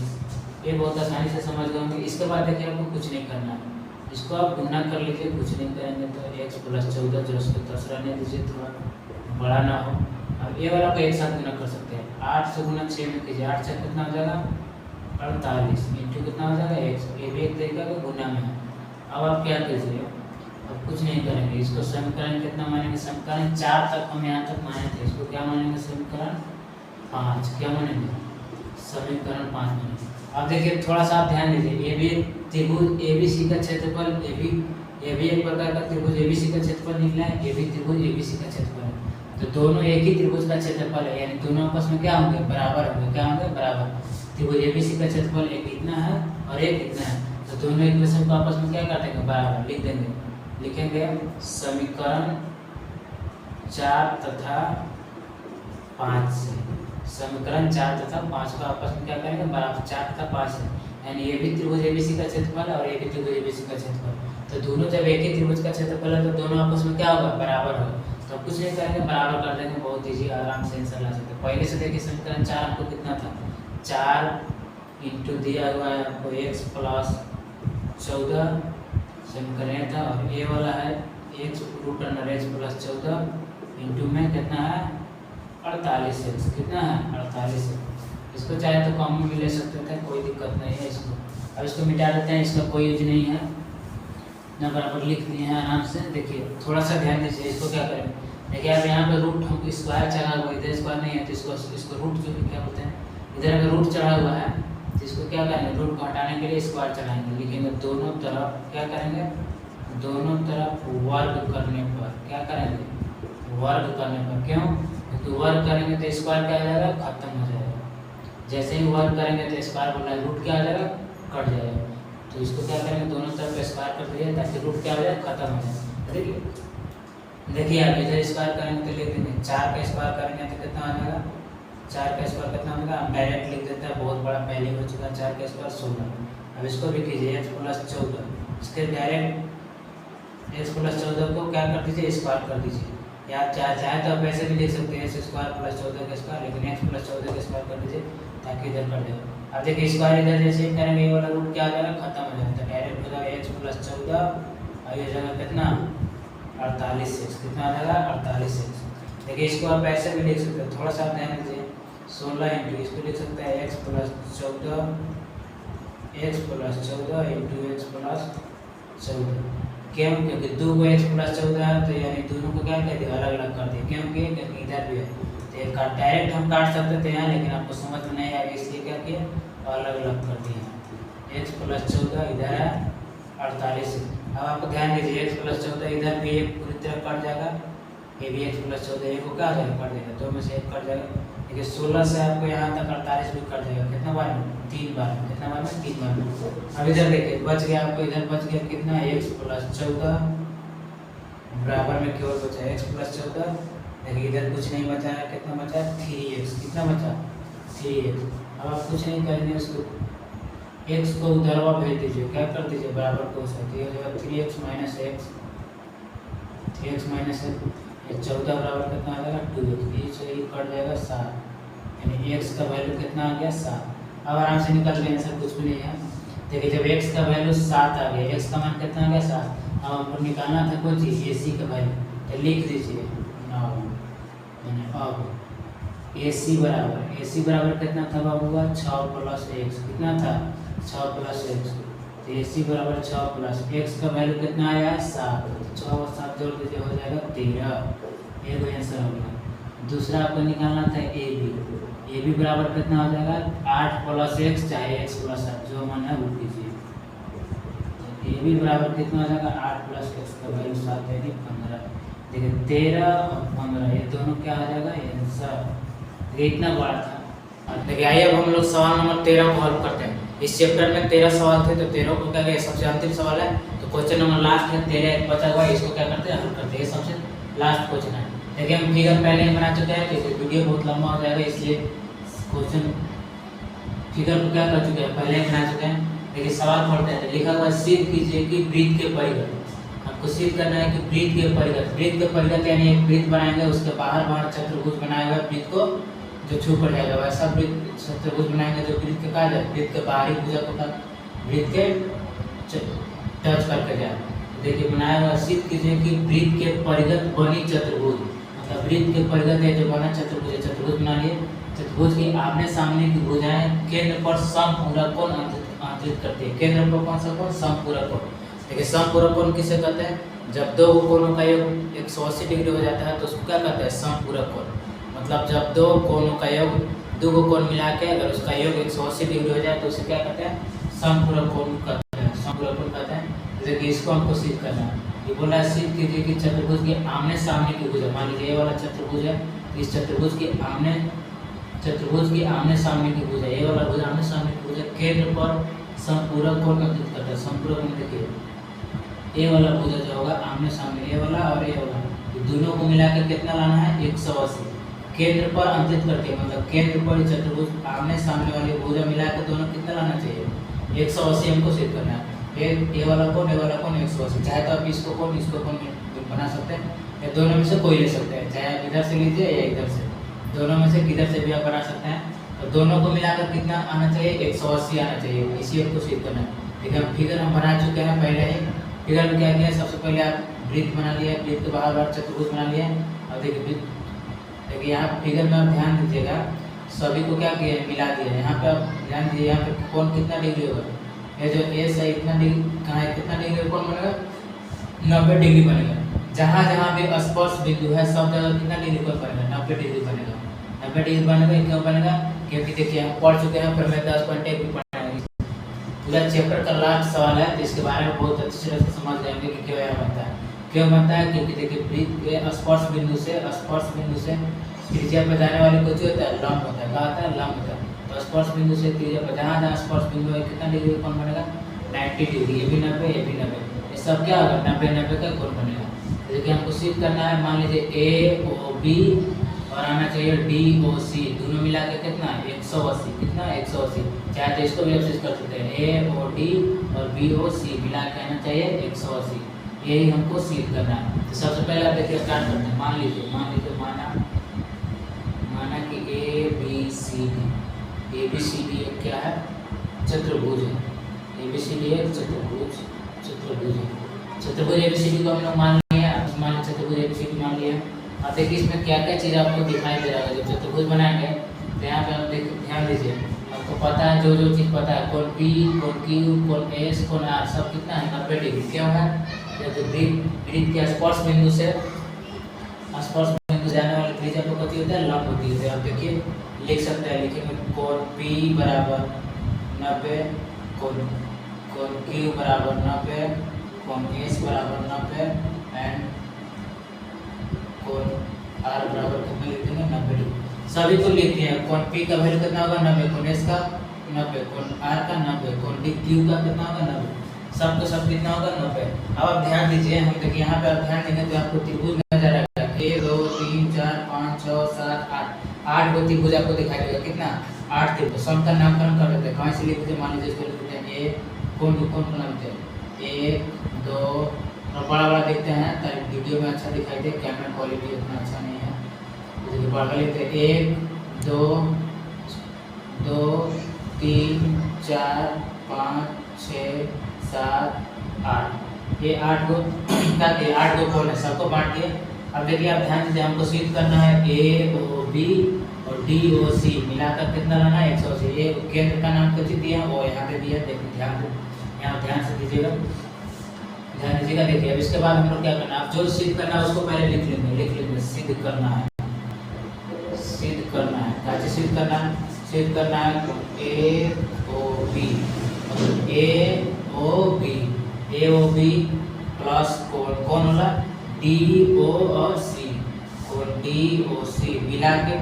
ये बहुत आसानी से समझ गए होंगे। इसके बाद देखिए आपको कुछ नहीं करना है, इसको आप गुना कर लीजिए, कुछ नहीं करेंगे तो x प्लस 14 जो उसको 10 रहने दीजिए, थोड़ा बड़ा ना हो। अब ये वाला को एक साथ गुना कर सकते हैं, 8 से गुना 6 में कीजिए, 8 से कितना हो जाएगा 48 इंटू कितना हो जाएगा x, ये भी एक तरीका का गुना में है। अब आप क्या कीजिए, अब कुछ नहीं करेंगे, इसको समीकरण कितना मानेंगे, समीकरण 4 तक हम यहाँ तक माने थे, इसको क्या मानेंगे समीकरण 5, क्या मानेंगे समीकरण 5 मानेंगे। अब देखिए थोड़ा सा आप ध्यान दीजिए, ये भी त्रिभुज ABC का क्षेत्रफल, ये भी एक प्रकार का त्रिभुज ABC का क्षेत्रफल निकला है, ये भी त्रिभुज ABC का क्षेत्रफल है, तो दोनों एक ही त्रिभुज का क्षेत्रफल है, यानी दोनों आपस में क्या होंगे बराबर होंगे, क्या होंगे बराबर। त्रिभुज ABC का क्षेत्रफल एक इतना है और एक इतना है, तो दोनों इक्वेशन को आपस में क्या कर देंगे बराबर, लिख देंगे, लिखेंगे समीकरण 4 तथा 5 से, समीकरण 4 तथा 5 को आपस में क्या करेंगे बराबर, 4 तथा 5 है, यानी ये भी त्रिभुज ABC का क्षेत्रफल है और ये भी त्रिभुज ABC का क्षेत्रफल, तो दोनों जब एक ही त्रिभुज का क्षेत्रफल है तो दोनों आपस में क्या होगा बराबर होगा। सब कुछ नहीं करेंगे, बराबर कर देंगे, बहुत ईजी, आराम से आंसर ला सकते हैं। पहले से देखिए समीकरण 4 आपको कितना था, 4 इंटू दिया हुआ है आपको x प्लस 14 समीकरण था, और ये वाला है x root under x plus 14 into में कितना है 48x, कितना है 48x। इसको चाहे तो कॉमन भी ले सकते थे, कोई दिक्कत नहीं है इसको। अब इसको मिटा देते हैं, इसका कोई यूज नहीं है ना, बराबर लिख दिए हैं आराम से। देखिए थोड़ा सा ध्यान दीजिए, इसको क्या करें, देखिए अब यहाँ पे रूट हम स्क्वायर चढ़ा हुआ है, इधर स्क्वायर नहीं है तो इसको रूट जो भी क्या बोलते हैं, इधर अगर रूट चढ़ा हुआ है तो इसको क्या करेंगे, रूट को हटाने के लिए स्क्वायर चढ़ाएंगे, लिखेंगे दोनों तरफ क्या करेंगे, दोनों तरफ वर्ग करने पर क्या करेंगे, वर्ग करने पर। क्यों, क्योंकि वर्ग करेंगे तो स्क्वायर क्या हो जाएगा, खत्म हो जाएगा। जैसे ही वर्ग करेंगे तो स्क्वायर बोला रूट क्या हो जाएगा, कट जाएगा। तो इसको क्या करेंगे, दोनों तरफ स्क्वायर कर दिए ताकि रूट क्या हो जाए, खत्म हो जाए। देखिए आप इधर स्क्वायर करेंगे तो लिख देंगे 4 का स्क्वायर करेंगे तो कितना आ जाएगा, 4 का स्क्वायर कितना होगा, हम डायरेक्ट लिख देते हैं, बहुत बड़ा पहले हो चुका है, 4 का स्क्वायर 16। अब इसको भी कीजिए x प्लस 14, इसके डायरेक्ट x प्लस 14 को क्या कर दीजिए, स्क्वायर कर दीजिए, या आप चाहे तो आप ऐसे भी लिख सकते हैं x स्क्वायर प्लस 14 का स्क्वायर, लेकिन x प्लस 14 का स्क्वायर कर दीजिए ताकि इधर कट जाए। अब देखिए स्क्वायर इधर जैसे ही करेंगे ये वाला रूट क्या आ जाएगा, खत्म हो जाएगा, तो डायरेक्ट हो जाएगा x प्लस 14 और ये जगह कितना 48x, कितना आ जाएगा 48x। देखिए इसको आप ऐसे भी लिख सकते हैं, थोड़ा सा ध्यान दीजिए, 16 इंटू इसको लिख सकते हैं x plus 14 into x plus 14। क्यों, क्योंकि दो को x प्लस 14 है तो यानी दोनों को क्या कर दिया, अलग अलग कर दिया। क्योंकि इधर भी है तो एक डायरेक्ट हम काट सकते थे यहाँ, लेकिन आपको समझ में नहीं आएगा इसलिए क्या किया, अलग अलग कर दिया। x प्लस 14 इधर है 48। अब आपको ध्यान दीजिए x प्लस 14 इधर भी एक पूरी तरह कट जाएगा, ये भी x प्लस 14 एक को क्या जाएगा, कट जाएगा, दो में से एक कट जाएगा। देखिए 16 से आपको यहाँ तक 48 भी कट जाएगा, कितना बार में, 3 बार में, कितना बार में, 3 बार में। अब इधर देखिए बच गया आपको, इधर बच गया कितना, x प्लस 14 बराबर में केवल बचा x प्लस 14। देखिए इधर कुछ नहीं बचा है, कितना बचा है 3x, कितना बचा 3x। अब आप कुछ नहीं करेंगे, उसको x को उधर भेज दीजिए, क्या कर दीजिए, बराबर को सकती है 3x minus x, 3x minus x, 14 बराबर कितना आ जाएगा 2x, बीच से ये कट जाएगा 7, यानी x का वैल्यू कितना आ गया 7। अब आराम से निकल गया आंसर, कुछ भी नहीं है। देखिए जब x का वैल्यू 7 आ गया, x का मान कितना आ गया 7, अब हमको निकालना था कोई चीज़ ac का वैल्यू, तो लिख दीजिए अब AC बराबर कितना था बाबूआ, 6 प्लस x, कितना था 6 प्लस x, तो AC बराबर 6 प्लस x का वैल्यू कितना आया 7, 6 और 7 जोड़ दीजिए हो जाएगा 13। ये कोई आंसर हो गया। दूसरा आपको निकालना था AB बराबर कितना हो जाएगा 8 प्लस x चाहे x प्लस 8, जो मन है वो कीजिए। AB बराबर कितना हो जाएगा 8 प्लस x का वैल्यू 7 यानी 15। देखिए 13 और 15 ये दोनों क्या आ जाएगा आंसर। ये इतना बड़ा था। देखिए आइए अब हम लोग सवाल नंबर 13 को हल करते हैं। इस चैप्टर में 13 सवाल थे, तो 13 को क्या गया सबसे अंतिम सवाल है, तो क्वेश्चन नंबर लास्ट है 13 बचा हुआ है, इसको क्या करते हैं हल करते हैं, सबसे लास्ट क्वेश्चन है। देखिए हम फिगर पहले ही बना चुके हैं, तो वीडियो बहुत लंबा हो जाएगा, इसलिए क्वेश्चन फिगर को क्या कर चुके हैं, पहले ही बना चुके हैं। देखिए सवाल पढ़ते हैं, लिखा हुआ सिद्ध कीजिए कि वृत्त के परिघ, आपको सिद्ध करना है कि वृत्त के परिघ यानी एक वृत्त बनाएंगे, उसके बाहर चतुर्भुज बनाया हुआ वृत्त को जो छू पड़ जाएगा, वैसा वृत्त चतुर्भुज बनाएंगे जो वृत्त के कहा जाए, वृत्त के बाहरी भुजा को वृत्त के टच करके जाए। देखिए बनाया हुआ सिद्ध कीजिए कि वृत्त के परिघ बनी चतुर्भुज, मतलब वृत्त के परिघ है जो बना चतुर्भुज, चतुर्भुज बना लिए, चतुर्भुज की आमने सामने की भुजाएं केंद्र पर समपूरक कोण अंतरित करती है। केंद्र पर कौन सा कोण, समपूरक कोण। देखिए समपूरक कोण किसे कहते हैं, जब दो कोणों का योग 180 डिग्री हो जाता है तो उसको क्या कहते हैं, समपूरक कोण। मतलब जब दो कोणों का योग, दो कोण मिला के अगर उसका योग 180 डिग्री हो जाए तो उसे क्या कहते हैं, समपूरक कोण कहते हैं, समपूरक कोण कहते हैं। देखिए इसको हमको सिद्ध करना है। ये बोला है सिद्ध कीजिए कि चतुर्भुज के आमने सामने की भुजा, मान लीजिए ये वाला चतुर्भुज है, इस चतुर्भुज के आमने सामने की भुजा, ये वाला भुजा आमने सामने की भुजा केंद्र पर समपूरक कोण अंकित करता है। समपूरक कोण देखिए ये वाला भुजा जो होगा आमने सामने, ये वाला और ये वाला, दोनों को मिलाकर कितना लाना है 180, केंद्र पर अंकित करके, मतलब केंद्र पर चतुर्भुज आमने सामने वाली भुजा मिलाकर दोनों कितना लाना चाहिए 180 हमको सिद्ध करना है। ये वाला कोण 180, चाहे तो आप इसको कोण बना सकते हैं, या दोनों में से कोई ले सकते हैं, चाहे आप इधर से लीजिए या इधर से, दोनों में से किधर से भी आप बना सकते हैं। तो दोनों को मिलाकर कितना आना चाहिए, 180 आना चाहिए। इसी को सिद्ध करना है। देखिए हम फिगर हम बना चुके हैं पहले ही। फिगर में क्या किया, सबसे पहले आप वृत्त बना लिया, वृत्त के बाहर चतुर्भुज बना लिया। अब देखिए यहाँ फिगर में आप ध्यान दीजिएगा, सभी को क्या किया है, मिला दिया। यहाँ पे आप ध्यान दीजिए, यहाँ पे कौन कितना डिग्री होगा, ये जो एस है इतना डिग्री कहाँ है, कितना डिग्री कौन बनेगा, 90 डिग्री बनेगा। जहाँ जहाँ भी स्पर्श बिंदु है सब जगह कितना डिग्री कौन बनेगा, 90 डिग्री बनेगा। 90 डिग्री बनेगा, क्यों बनेगा, क्योंकि देखिए हम पढ़ चुके हैं प्रमेय 10.1 भी पढ़ा, पूरा चैप्टर का लास्ट सवाल है, तो इसके बारे में बहुत अच्छी तरह से समझ जाएंगे कि क्यों यह बनता है। क्यों बनता है, क्योंकि देखिए वृत्त के स्पर्श बिंदु से त्रिज्या पर जाने वाली कुछ होता है, लंब होता है, क्या होता है, लंब होता है। तो स्पर्श बिंदु से त्रिज्या पर जहाँ जहाँ स्पर्श बिंदु है कितना डिग्री कौन बनेगा, 90 डिग्री। ये भी 90, ये भी 90, ये सब क्या होगा, 90 का कोण बनेगा। तो देखिए हमको सिद्ध करना है, मान लीजिए ए ओ बी और आना चाहिए डी ओ सी, दोनों मिला के कितना 180, कितना 180। चाहे तो इसको भी आप सिद्ध कर सकते हैं, ए ओ डी और बी ओ सी मिला के आना चाहिए 180, यही हमको सिद्ध करना है। तो सबसे पहले आप देखिए स्टार्ट करते हैं। मान लीजिए माना कि ए बी सी डी एक क्या है, चतुर्भुज है। ए बी सी डी एक चतुर्भुज ए बी सी डी को हम लोग मान लिया, मान चतुर्भुज ए बी सी डी मान लिया। अब देखिए इसमें क्या क्या चीज़ आपको दिखाई दे रहा है, जब चतुर्भुज बनाएंगे तो यहाँ पे आप ध्यान दीजिए, आपको पता है जो चीज़ पता है, कोण पी, कोण क्यू, कोण एस, कोण आर, सब कितना है, 90 डिग्री। क्यों है, वृत्त के स्पर्श बिंदु से जाने वाली त्रिज्या को कितनी होता है, लंब होती है। आप देखिए लिख सकते हैं, लिखेंगे कोण P बराबर 90, कोण Q बराबर 90, कोण S बराबर 90 एंड कोण R बराबर कितना लिख देंगे, 90 डिग्री। सभी को लिख दिया। कोण P का वैल्यू कितना होगा, 90, कोण S का 90, कोण R का 90, कोण Q का कितना होगा, 90, सब सब कितना होगा, 90। अब आप ध्यान दीजिए, हम देखिए यहाँ पे आप ध्यान देंगे तो आपको त्रिभुज नजर आएगा, 1 2 3 4 5 6 7 8 गो त्रिभुज आपको दिखाई देगा, कितना 8 त्रिभुज। सब का नामकरण कर देते हैं, कहाँ से लिखते हैं, मान लीजिए इसको लिखते हैं ए, कौन बनाते हैं 1 2, और बड़ा बड़ा देखते हैं ताकि वीडियो में अच्छा दिखाई दे, कैमरा क्वालिटी उतना अच्छा नहीं है, तो बड़ा लिखते हैं 1 2 2 3 4 5 6 7 8, ये 8 गो क्या किए, 8 गो कोण है, सबको बांट दिए। अब देखिए आप ध्यान दीजिए, हमको सिद्ध करना है ए ओ बी और डी ओ सी मिलाकर कितना लाना है, 180। ये केंद्र का नाम कितना दिया है, वो यहाँ पे दिया है, देखिए यहाँ ध्यान से दीजिएगा, देखिए। अब इसके बाद हम लोग क्या करना है, आप जो सिद्ध करना है उसको पहले लिख लेंगे, सिद्ध करना है, कैसे सिद्ध करना है, सिद्ध करना है ए ओ बी प्लस कौन होला डी ओ और सी, कोण डी ओ सी मिला के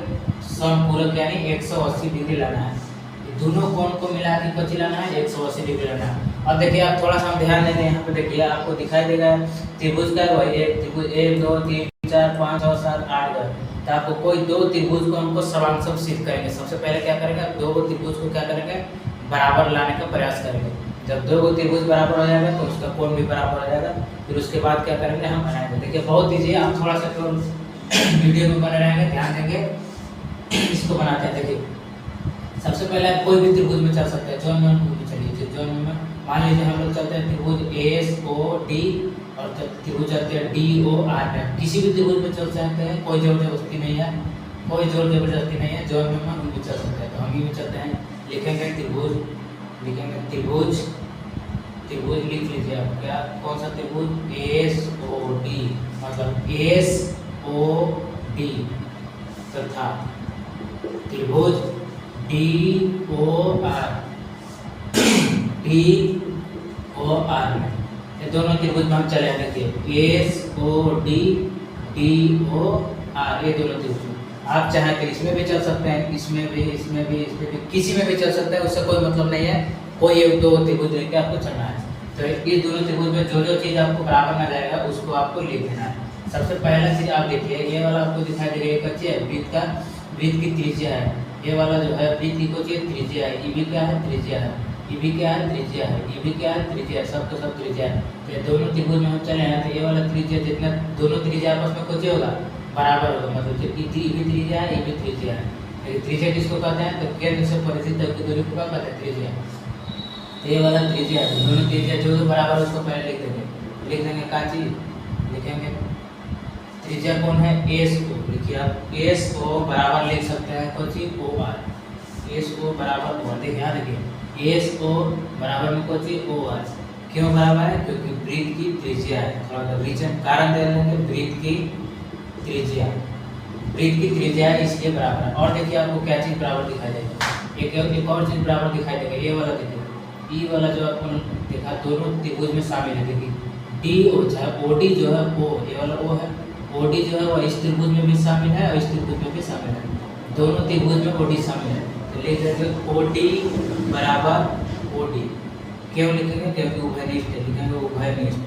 समपूरक यानी 180 डिग्री लाना है। दोनों कोण को मिला के कितना लाना है, 180 डिग्री लाना है। अब देखिए आप थोड़ा सा ध्यान देंगे, यहाँ पे देखिए आपको दिखाई देगा त्रिभुज का वही एक त्रिभुज 1 2 3 4 5 6 7 8 है। तो आपको कोई दो त्रिभुज को हमको समांतर सिद्ध करेंगे। सबसे पहले क्या करेंगे, दो गो त्रिभुज को क्या करेंगे, बराबर लाने का प्रयास करेंगे। जब दो गो त्रिभुज बराबर हो जाएगा तो उसका कोण भी बराबर हो जाएगा। फिर उसके बाद क्या करेंगे, हम बनाएंगे। देखिए बहुत ईजी, आप थोड़ा सा तो वीडियो में बने रहेंगे, ध्यान देंगे। इसको बनाते हैं। देखिए सबसे पहले आप कोई भी त्रिभुज में चल सकते हैं, जोन में चलिए, जोन में मान लीजिए हम लोग चलते हैं त्रिभुज एस ओ डी और त्रिभुज चलते हैं डी ओ आर। किसी भी त्रिभुज में चल सकते हैं, कोई जोर जबरदस्ती नहीं है, जोन में हम भी चल सकते हैं। तो हम भी चलते हैं, लिखेंगे त्रिभुज, त्रिभुज लिख लीजिए आप, क्या कौन सा त्रिभुज, एस ओ डी, मतलब एस ओ डी तथा त्रिभुज डी ओ आर में, ये दोनों त्रिभुज में हम चले। देखिए एस ओ डी आर, ये दोनों त्रिभुज आप चाहें तो इसमें भी चल सकते हैं, इसमें भी, किसी में भी चल सकते हैं, उससे कोई मतलब नहीं है। कोई एक दो त्रिभुज लेके आपको चलना है। तो इस दोनों त्रिभुज में जो चीज़ आपको बराबर ना जाएगा उसको आपको लिख देना है। सबसे पहला चीज़ आप देखिए, ये वाला आपको दिखाई दे रहा है, कच्ची है वृत्त की त्रिज्या है। ये वाला जो है वृत्त की कुछ त्रिज्या है, ये भी क्या है, त्रिज्या है। ये भी क्या है, त्रिज्या है, ये भी क्या है, त्रिज्या, सब का सब त्रिज्या है। तो ये दोनों त्रिभुज में हम चले हैं तो ये वाला त्रिज्या जितना दोनों त्रिज्या आपस में कुछ होगा, बराबर होगा, मतलब ये भी त्रिज्या है, ये भी त्रिज्या है। लेकिन त्रिज्या किसको कहते हैं, तो केंद्र से परिधि तक की दूरी को क्या कहते हैं, त्रिज्या। तो ये वाला त्रिज्या है, दोनों त्रिज्या जो बराबर उसको पहले लिख देंगे का चीज लिखेंगे, त्रिज्या कौन है, एस ओ, लिखिए आप एस ओ बराबर लिख सकते हैं कुछ ओ आर, एस ओ बराबर ओ आर, देखिए यहाँ देखिए एस ओ बराबर में कुछ ओ आर, क्यों बराबर है, क्योंकि वृत्त की त्रिज्या है, थोड़ा सा रीजन कारण दे देंगे, वृत्त की त्रिज्या, वृत्त की त्रिज्या है इसलिए बराबर है। और देखिए आपको क्या चीज बराबर दिखाई देगा, एक और चीज बराबर दिखाई देगा, ये वाला देखिए, ई वाला जो अपन देखा दोनों त्रिभुज में शामिल है, देखिए डी ओ चाहे ओडी जो है ओ, ये वाला ओ है, ओडी जो है वो इस त्रिभुज में भी शामिल है और इस त्रिभुज में भी शामिल है, दोनों त्रिभुज में ओडी शामिल है। तो लिख देंगे ओडी बराबर ओडी, क्यों लिखेंगे, क्योंकि उभयनिष्ठ है, लिखेंगे उभयनिष्ठ,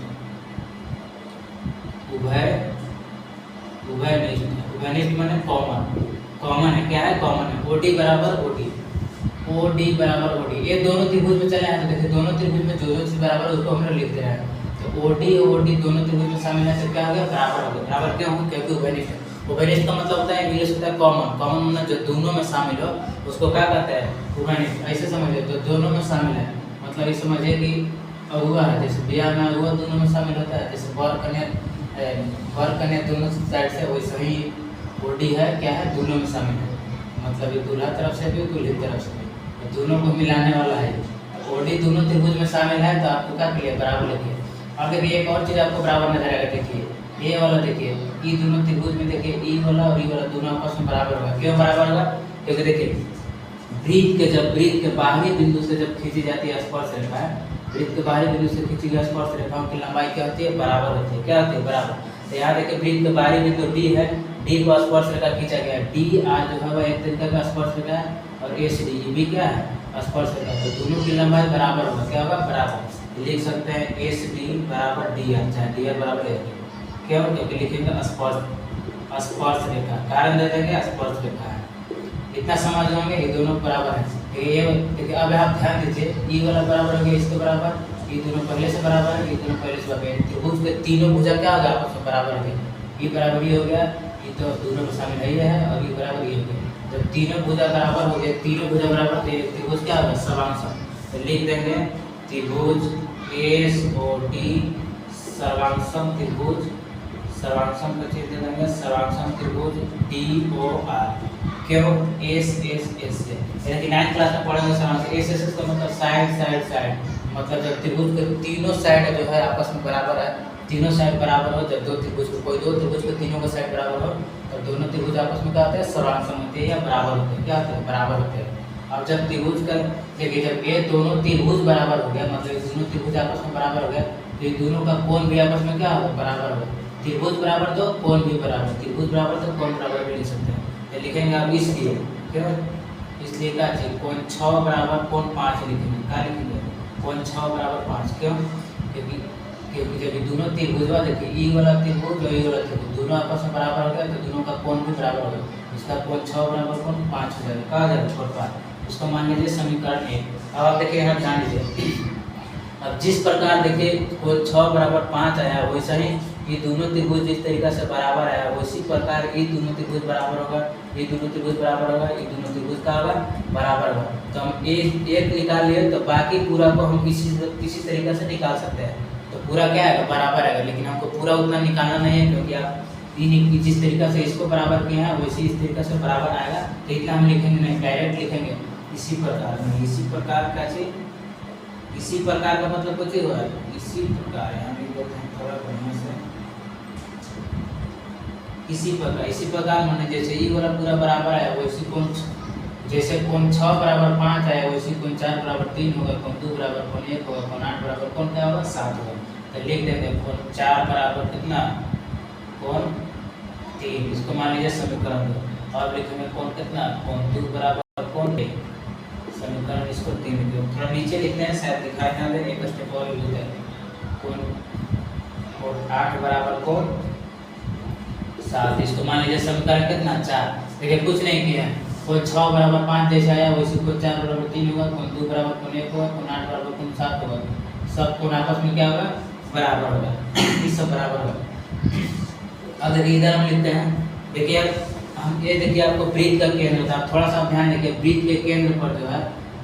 उभयनिष्ठ माने कॉमन, कॉमन है, क्या है, कॉमन है, ओडी बराबर ओडी, ओडी बराबर ओडी, ये दोनों त्रिभुज में चले हैं तो देखिए दोनों त्रिभुज में जो चीज बराबर है उसको हम लोग लिख दे रहे हैं, तो ओडी और ओडी दोनों त्रिभुज में शामिल है तो क्या हो गया, बराबर हो गया। बराबर क्यों होगा, क्योंकि उभयनिष्ठ है, उभयनिष्ठ का मतलब होता है इंग्लिश होता है कॉमन, कॉमन मतलब जो दोनों में शामिल हो उसको क्या कहते हैं, उभयनिष्ठ। ऐसे समझिए तो दोनों में शामिल है, मतलब ये समझिए कि अगुआ है, जैसे ब्याह में अगुआ दोनों में शामिल होता है, जैसे वर कन्या दोनों साइड से, वैसे ही ओडी है, क्या है, दोनों में शामिल है, मतलब ये दूल्हा तरफ से भी दुल्हन तरफ से भी, तो दोनों को मिलाने वाला है, ओडी दोनों त्रिभुज में शामिल है तो आपको क्या क्लियर बराबर लिखिए। अब देखिए एक और चीज आपको बराबर नजर आएगा, देखिए ये वाला देखिए ई दोनों त्रिभुज में देखिए ई वाला और ई वाला दोनों आपस में बराबर होगा, क्यों बराबर होगा, क्योंकि देखिए वृत्त के बाहरी बिंदु से जब खींची जाती है स्पर्श रेखा, वृत्त के बाहरी बिंदु से खींची गई स्पर्श रेखाओं की लंबाई क्या होती है, बराबर होती है, क्या होती है, बराबर। तो यहाँ देखिए वृत्त के बाहरी बिंदु डी है, डी को स्पर्श रेखा खींचा गया है, डी आर जो है वह एक तरीका का स्पर्श रेखा है और ए सी डी ये भी क्या है, स्पर्श रेखा, तो दोनों की लंबाई बराबर होगा, क्या होगा, बराबर। लिख सकते हैं एस डी बराबर डी आर, चाहे डी आर बराबर है, क्यों, क्योंकि लिखेंगे स्पर्श रेखा, कारण दे देंगे स्पर्श रेखा है, इतना समझ होंगे, ये दोनों बराबर है। ये देखिए अब आप ध्यान दीजिए, ई वाला बराबर हो गया इसके बराबर, ये दोनों पहले से बराबर है, ये दोनों पहले से बराबर है, त्रिभुज के तीनों भुजा क्या होगा, आपस में बराबर हो गया, ये बराबर ये हो गया, ये तो दोनों में शामिल है और ये बराबर ये हो गया, जब तीनों भुजा बराबर हो गए, तीनों भुजा बराबर तो त्रिभुज क्या होगा, सर्वांशम, तो लिख देंगे त्रिभुज एस ओ डी सर्वांशम त्रिभुज, सर्वांशम का चीज दे देंगे, सर्वांशम त्रिभुज डी ओ आर, क्यों, एस एस एस से, यानी 9th क्लास में पढ़ेंगे सर्वांशम, एस एस का मतलब साइड, मतलब जब त्रिभुज के तीनों साइड जो है आपस में बराबर है, तीनों साइड बराबर हो, जब दो त्रिभुज के तीनों का साइड बराबर हो तो दोनों त्रिभुज आपस में क्या होते हैं, सर्वांशम होते हैं या बराबर होते हैं, क्या होते हैं, बराबर होते हैं। अब जब त्रिभुज का देखिए जब ये दोनों त्रिभुज बराबर हो गया, मतलब ये दोनों त्रिभुज आपस में बराबर हो गया, तो ये दोनों का कोण भी आपस में क्या होगा, बराबर होगा, त्रिभुज बराबर तो कोण भी बराबर, त्रिभुज बराबर तो कोण बराबर भी लिख सकते हैं, तो लिखेंगे आप इसलिए, क्यों, इसलिए क्या चाहिए, कोण 6 बराबर कोण 5 लिखेंगे, क्या लिखेंगे, कोण 6 बराबर 5, क्यों, क्योंकि जब ये दोनों त्रिभुज देखिए ई वाला त्रिभुज और ई वाला त्रिभुज दोनों आपस में बराबर हो गया तो दोनों का कोण भी बराबर हो गया, इसका कोण 6 बराबर कोण 5 हो जाएगा, कहा जाएगा छोटा, इसको मान लीजिए समीकरण 1। अब आप देखिए यहाँ ध्यान दीजिए, अब जिस प्रकार देखिए कोण 6 बराबर 5 आया, वैसा ही ये दोनों त्रिभुज जिस तरीका से बराबर आया उसी प्रकार ये दोनों त्रिभुज बराबर होगा, ये दोनों त्रिभुज बराबर होगा, ये दोनों त्रिभुज का होगा बराबर होगा, तो हम एक निकाल लिए तो बाकी पूरा को हम किसी तरीका से निकाल सकते हैं, तो पूरा क्या है, बराबर आएगा, लेकिन हमको पूरा उतना निकालना नहीं है, क्योंकि आप जिस तरीका से इसको बराबर किए हैं वैसे इस तरीका से बराबर आएगा, तो इतना हम लिखेंगे नहीं, डायरेक्ट लिखेंगे इसी प्रकार में, इसी प्रकार का चीज, इसी प्रकार का मतलब कुछ हुआ है, इसी प्रकार, यहाँ भी बोलते हैं थोड़ा बढ़िया से, इसी प्रकार मैंने जैसे ई वाला पूरा बराबर आया वैसे कोण, जैसे कोण 6 बराबर 5 आया वैसे कोण 4 बराबर 3 होगा, कोण 2 बराबर कोण 1 होगा, कोण 8 बराबर कोण क्या होगा, 7 होगा, तो लिख देते हैं कोण 4 बराबर कितना, कोण 3, इसको मान लीजिए समीकरण 2, और लिखेंगे कोण कितना, कोण 2 बराबर कोण 1, समीकरण इसको 3 लिखो, थोड़ा नीचे लिखते हैं शायद दिखाई ना दे, एक स्टेप और लिखते हैं, कोण 8 बराबर कोण 7, इसको मान लीजिए समीकरण कितना 4, देखिए कुछ नहीं किया, कोण 6 बराबर 5 जैसे आया वैसे कोण 4 बराबर 3 होगा, कोण 2 बराबर कोण 1 होगा, कोण 8 बराबर कोण 7 होगा। सब कोण आपस में क्या होगा, बराबर होगा, ये सब बराबर होगा। अब देखिए इधर हम लिखते हैं, देखिए अब हम ये देखिए आपको वृत्त का केंद्र था, थोड़ा सा ध्यान देखिए, वृत्त के केंद्र पर जो है,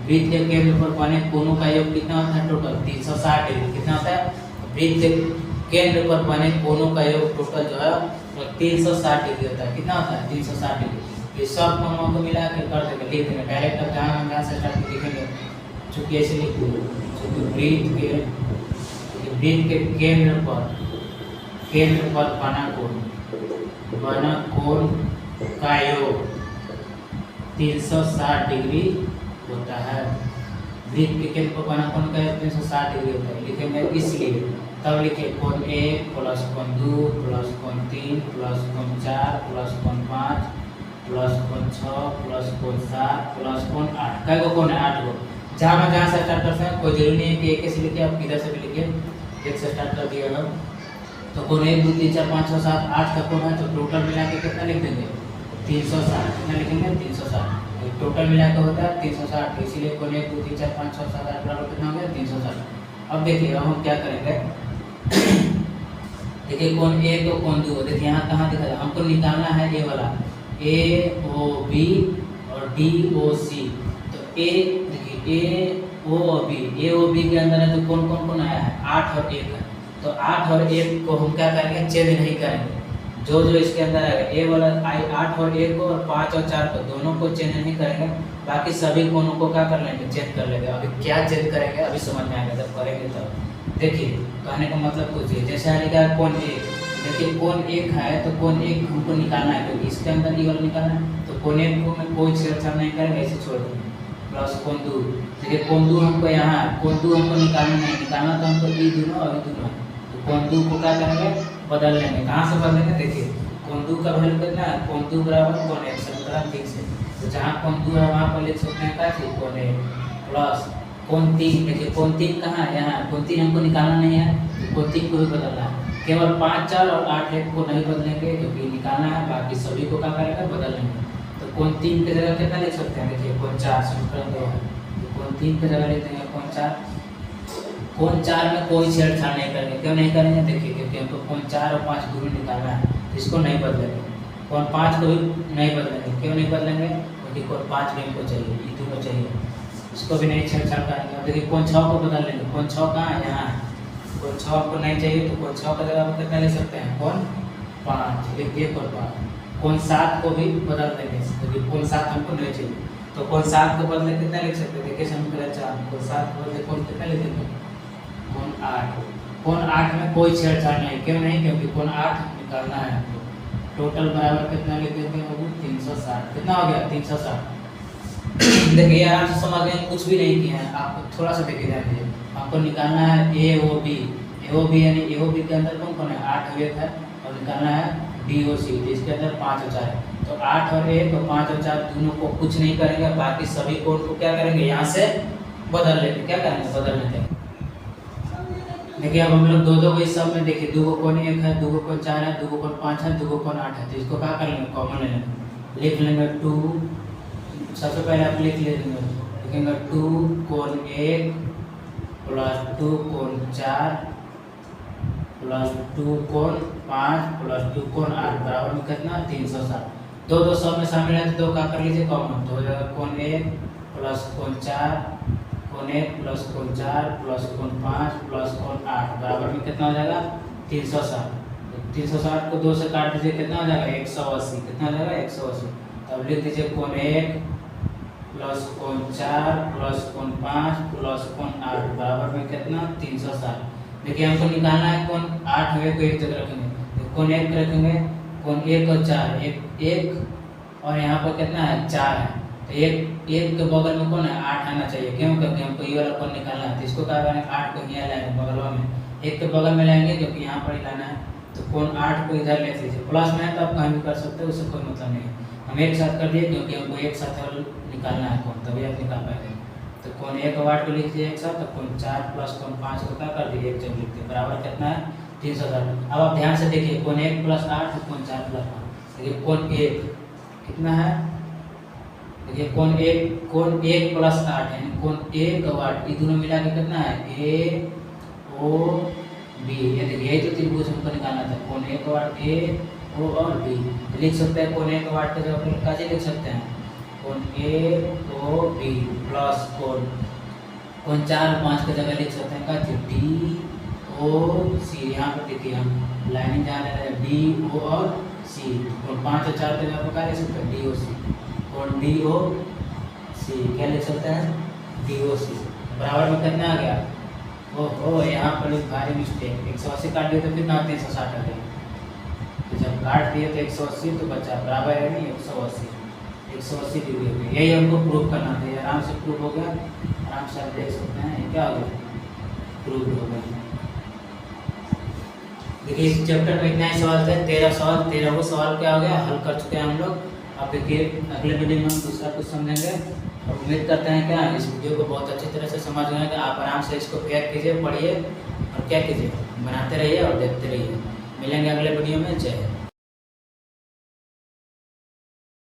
वृत्त के केंद्र पर बने कोनों का योग कितना होता है, टोटल 360 डिग्री। कितना होता है, वृत्त के केंद्र पर बने कोनों का योग टोटल जो है 360 डिग्री होता है। कितना होता है, 360 डिग्री। ये सब कोनों को मिला के कर देंगे, लिख देंगे डायरेक्ट। अब जहाँ हम यहाँ से स्टार्ट लिखेंगे, चूंकि ऐसे लिख देंगे, चूंकि वृत्त के केंद्र पर बना कोण का योग 360 डिग्री होता है। वृत्त के केंद्र पर बना कोण का योग 360 डिग्री होता है, लिखेंगे इसलिए। तब लिखे कोण 1 प्लस कोण 2 प्लस कोण 3 प्लस कोण 4 प्लस कोण 5 प्लस कोण 6 प्लस कोण 7 प्लस कोण 8। कई को कोण है, 8 को। जहाँ से स्टार्ट करते हैं, कोई जरूरी नहीं है कि एक से लिखिए, आप किधर से भी लिखिए, एक से स्टार्ट कर दिया हम। तो कोण 1 2 3 4 5 6 7 8 का कोण है, तो टोटल मिला के कितना लिख देंगे, 360। कितना लिखेंगे, 360। टोटल मिला के होता है 360, इसीलिए कोण 1 2 3 4 5 6 7 8 बराबर कितना हो गया, 360। अब देखिए, अब हम क्या करेंगे, देखिए कोण 1 और कोण 2, देखिए यहाँ कहाँ दिखा है, हमको निकालना है ये वाला AOB और DOC। तो A देखिए AOB के अंदर है, तो कौन आया है, 8 और 1 है। तो 8 और 1 को हम क्या करेंगे, चेंज नहीं करेंगे। जो इसके अंदर आएगा, ए वाला 8 और 1 को और 5 और 4 को दोनों को चेंज नहीं करेंगे, बाकी सभी कोनों को क्या कर लेंगे, चेंज कर लेंगे। अभी क्या चेंज करेंगे, अभी समझ में आएगा जब करेंगे तब। देखिए कहने का मतलब कुछ है, जैसे आएगा कोण 1, देखिए कोण 1 है, तो कोण 1 हमको निकालना है, क्योंकि इसके अंदर ये वाला निकालना है। तो कोण 1 को मैं कोई छेड़छाड़ नहीं करेंगे, ऐसे छोड़ देंगे। प्लस कोण 2, देखिए कोण 2 हमको यहाँ, कोण 2 हमको निकालना नहीं, निकालना तो हमको ये दोनों और ये दोनों। तो कोण 2 को क्या करेंगे, बदल लेंगे। कहाँ से बदलेंगे, देखिए कोण 2 का वैल्यू कितना है, कोण 2 बराबर कोण 1 से मतलब ठीक से। तो जहाँ कोण 2 है वहाँ पर लिख सकते हैं क्या चीज, कोण 1 प्लस कोण 3। देखिए कोण 3 कहाँ है, यहाँ। कोण 3 हमको निकालना नहीं है, तो कोण 3 को भी बदलना है। केवल 5 4 और 8 1 को नहीं बदलेंगे, क्योंकि निकालना है, बाकी सभी को क्या करेंगे, बदल लेंगे। तो कोण 3 की जगह कितना लिख सकते हैं, देखिए कोण 4 समीकरण 2 है, तो कोण 3 की जगह लिख देंगे कोण 4। कोण 4 में कोई छेड़छाड़ नहीं करेंगे, क्यों नहीं करेंगे, देखिए क्योंकि हमको कोण 4 और 5 दूरी निकालना है, तो इसको नहीं बदलेंगे। कोण 5 को भी नहीं बदलेंगे, क्यों नहीं बदलेंगे, क्योंकि कोण 5 भी हमको चाहिए, ये दोनों चाहिए, इसको भी नहीं छेड़छाड़ करेंगे। अब देखिए कोण 6 को बदल लेंगे, कोण 6 कहाँ है, यहाँ है। कोण 6 को नहीं चाहिए, तो कोण 6 का जगह हम कितना ले सकते हैं, कोण 5 लिख दिए, कोण 5। कोण 7 को भी बदल देंगे, क्योंकि कोण 7 हमको नहीं चाहिए, तो कोण 7 को बदले कितना लिख सकते हैं, देखिए समीकरण 4, कोण 7 को बदले कोण कितना लिख देंगे, कोण 8। कोण 8 में कोई छेड़छाड़ नहीं, क्यों नहीं, क्योंकि कोण 8 निकालना है हमको। टोटल बराबर कितना लिख देते हैं, वो 360। कितना हो गया, 360। देखिए आराम से समझ गए, कुछ भी नहीं किया है, आपको थोड़ा सा देखिए ध्यान दीजिए। हमको निकालना है AOB यानी AOB के अंदर कौन कौन है, 8 और 1 है, और निकालना है DOC, जिसके अंदर 5 और 4 है। तो 8 और 1 और 5 और 4 दोनों को कुछ नहीं करेंगे, बाकी सभी कोण को क्या करेंगे, यहाँ से बदल लेंगे। क्या करेंगे, बदल लेंगे। देखिए अब हम लोग दो इस सब में देखिए, 2 कोण 1 है, 2 कोण 4 है, 2 कोण 5 है, 2 कोण 8 है, तो इसको क्या कर लेंगे, कॉमन ले लेंगे। लिख लेंगे 2, सबसे पहले आप लिख लेंगे, लिखेंगे 2 कोण 1 प्लस 2 कोण 4 प्लस 2 कोण 5 प्लस 2 कोण 8 बराबर में कितना, 360। दो सब में शामिल है, तो 2 का कर लीजिए कॉमन, तो हो जाएगा कोण 1 प्लस कोण 4 कोण 1 प्लस कोण 4 प्लस कोण 5 प्लस कोण 8 बराबर में कितना हो जाएगा, 360। 360 को 2 से काट दीजिए, कितना हो जाएगा, 180। कितना हो जाएगा, 180। तब लिख दीजिए कोण 1 प्लस कोण 4 प्लस कोण 5 प्लस कोण 8 बराबर में कितना, 360। देखिए हमको निकालना है कोण 8 हुए को एक जगह रखेंगे, तो कोण 1 रखेंगे, कोण 1 और 4 1 और यहाँ पर कितना है, 4 है, तो एक के बगल में कौन है, 8 आना चाहिए। क्यों, क्योंकि हमको ये वाला कोण निकालना है, तो इसको क्या करेंगे, 8 को यहाँ लाएंगे बगल में, 1 के बगल में लाएंगे क्योंकि यहाँ पर ही लाना है। तो कोण 8 को इधर लिख लीजिए, प्लस में है तो आप कहीं भी कर सकते हो, उससे कोई मतलब नहीं है। हम एक साथ कर दिए क्योंकि हमको एक साथ निकालना है कोण, तभी आप निकाल पाएंगे। तो कोण 1 और 8 को लिख दिए एक साथ, तो कोण 4 प्लस कोण 5 को क्या कर दिए, एक जगह लिख दिए, बराबर कितना है, 360। अब आप ध्यान से देखिए, कोण 1 प्लस 8 कोण 4 प्लस 5। देखिए कोण 1 कितना है, देखिए कोण एक प्लस 8 यानी कोण 1 और 8 ये दोनों मिला के कितना है ए ओ बी। ये देखिए यही तो त्रिभुज हमको निकालना था, कोण 1 और 8 ए ओ और बी। लिख सकते हैं कोण 1 और 8 के जगह पर कैसे लिख सकते हैं, कोण ए ओ बी प्लस कोण 4 और 5 की जगह लिख सकते हैं क्या डी ओ सी। यहाँ पर देखिए हम लाइनिंग जहाँ ले रहे हैं डी ओ और सी, कोण 5 और 4 के जगह पर क्या लिख सकते हैं डी ओ सी, कोण डी ओ सी क्या लिख सकते हैं डी ओ सी। बराबर में कितना आ गया, ओहो यहाँ पर एक भारी मिस्टेक, 180 काट दिए तो कितना 360 आ गया, तो जब काट दिए तो 180 तो बचा बराबर है नहीं 180 डिग्री हो गया। यही हमको प्रूव करना था, आराम से प्रूव हो गया, आराम से आप देख सकते हैं ये क्या हो गया प्रूव हो गया। देखिए इस चैप्टर में इतना ही सवाल थे, 13 सवाल, 13 सवाल क्या हो गया हल कर चुके हैं हम लोग। अब देखिए अगले वीडियो में हम दूसरा कुछ समझेंगे और उम्मीद करते हैं क्या इस वीडियो को बहुत अच्छी तरह से समझ गए कि आप आराम से इसको फेयर कीजिए, पढ़िए और क्या कीजिए बनाते रहिए और देखते रहिए। मिलेंगे अगले वीडियो में, जय हिंद।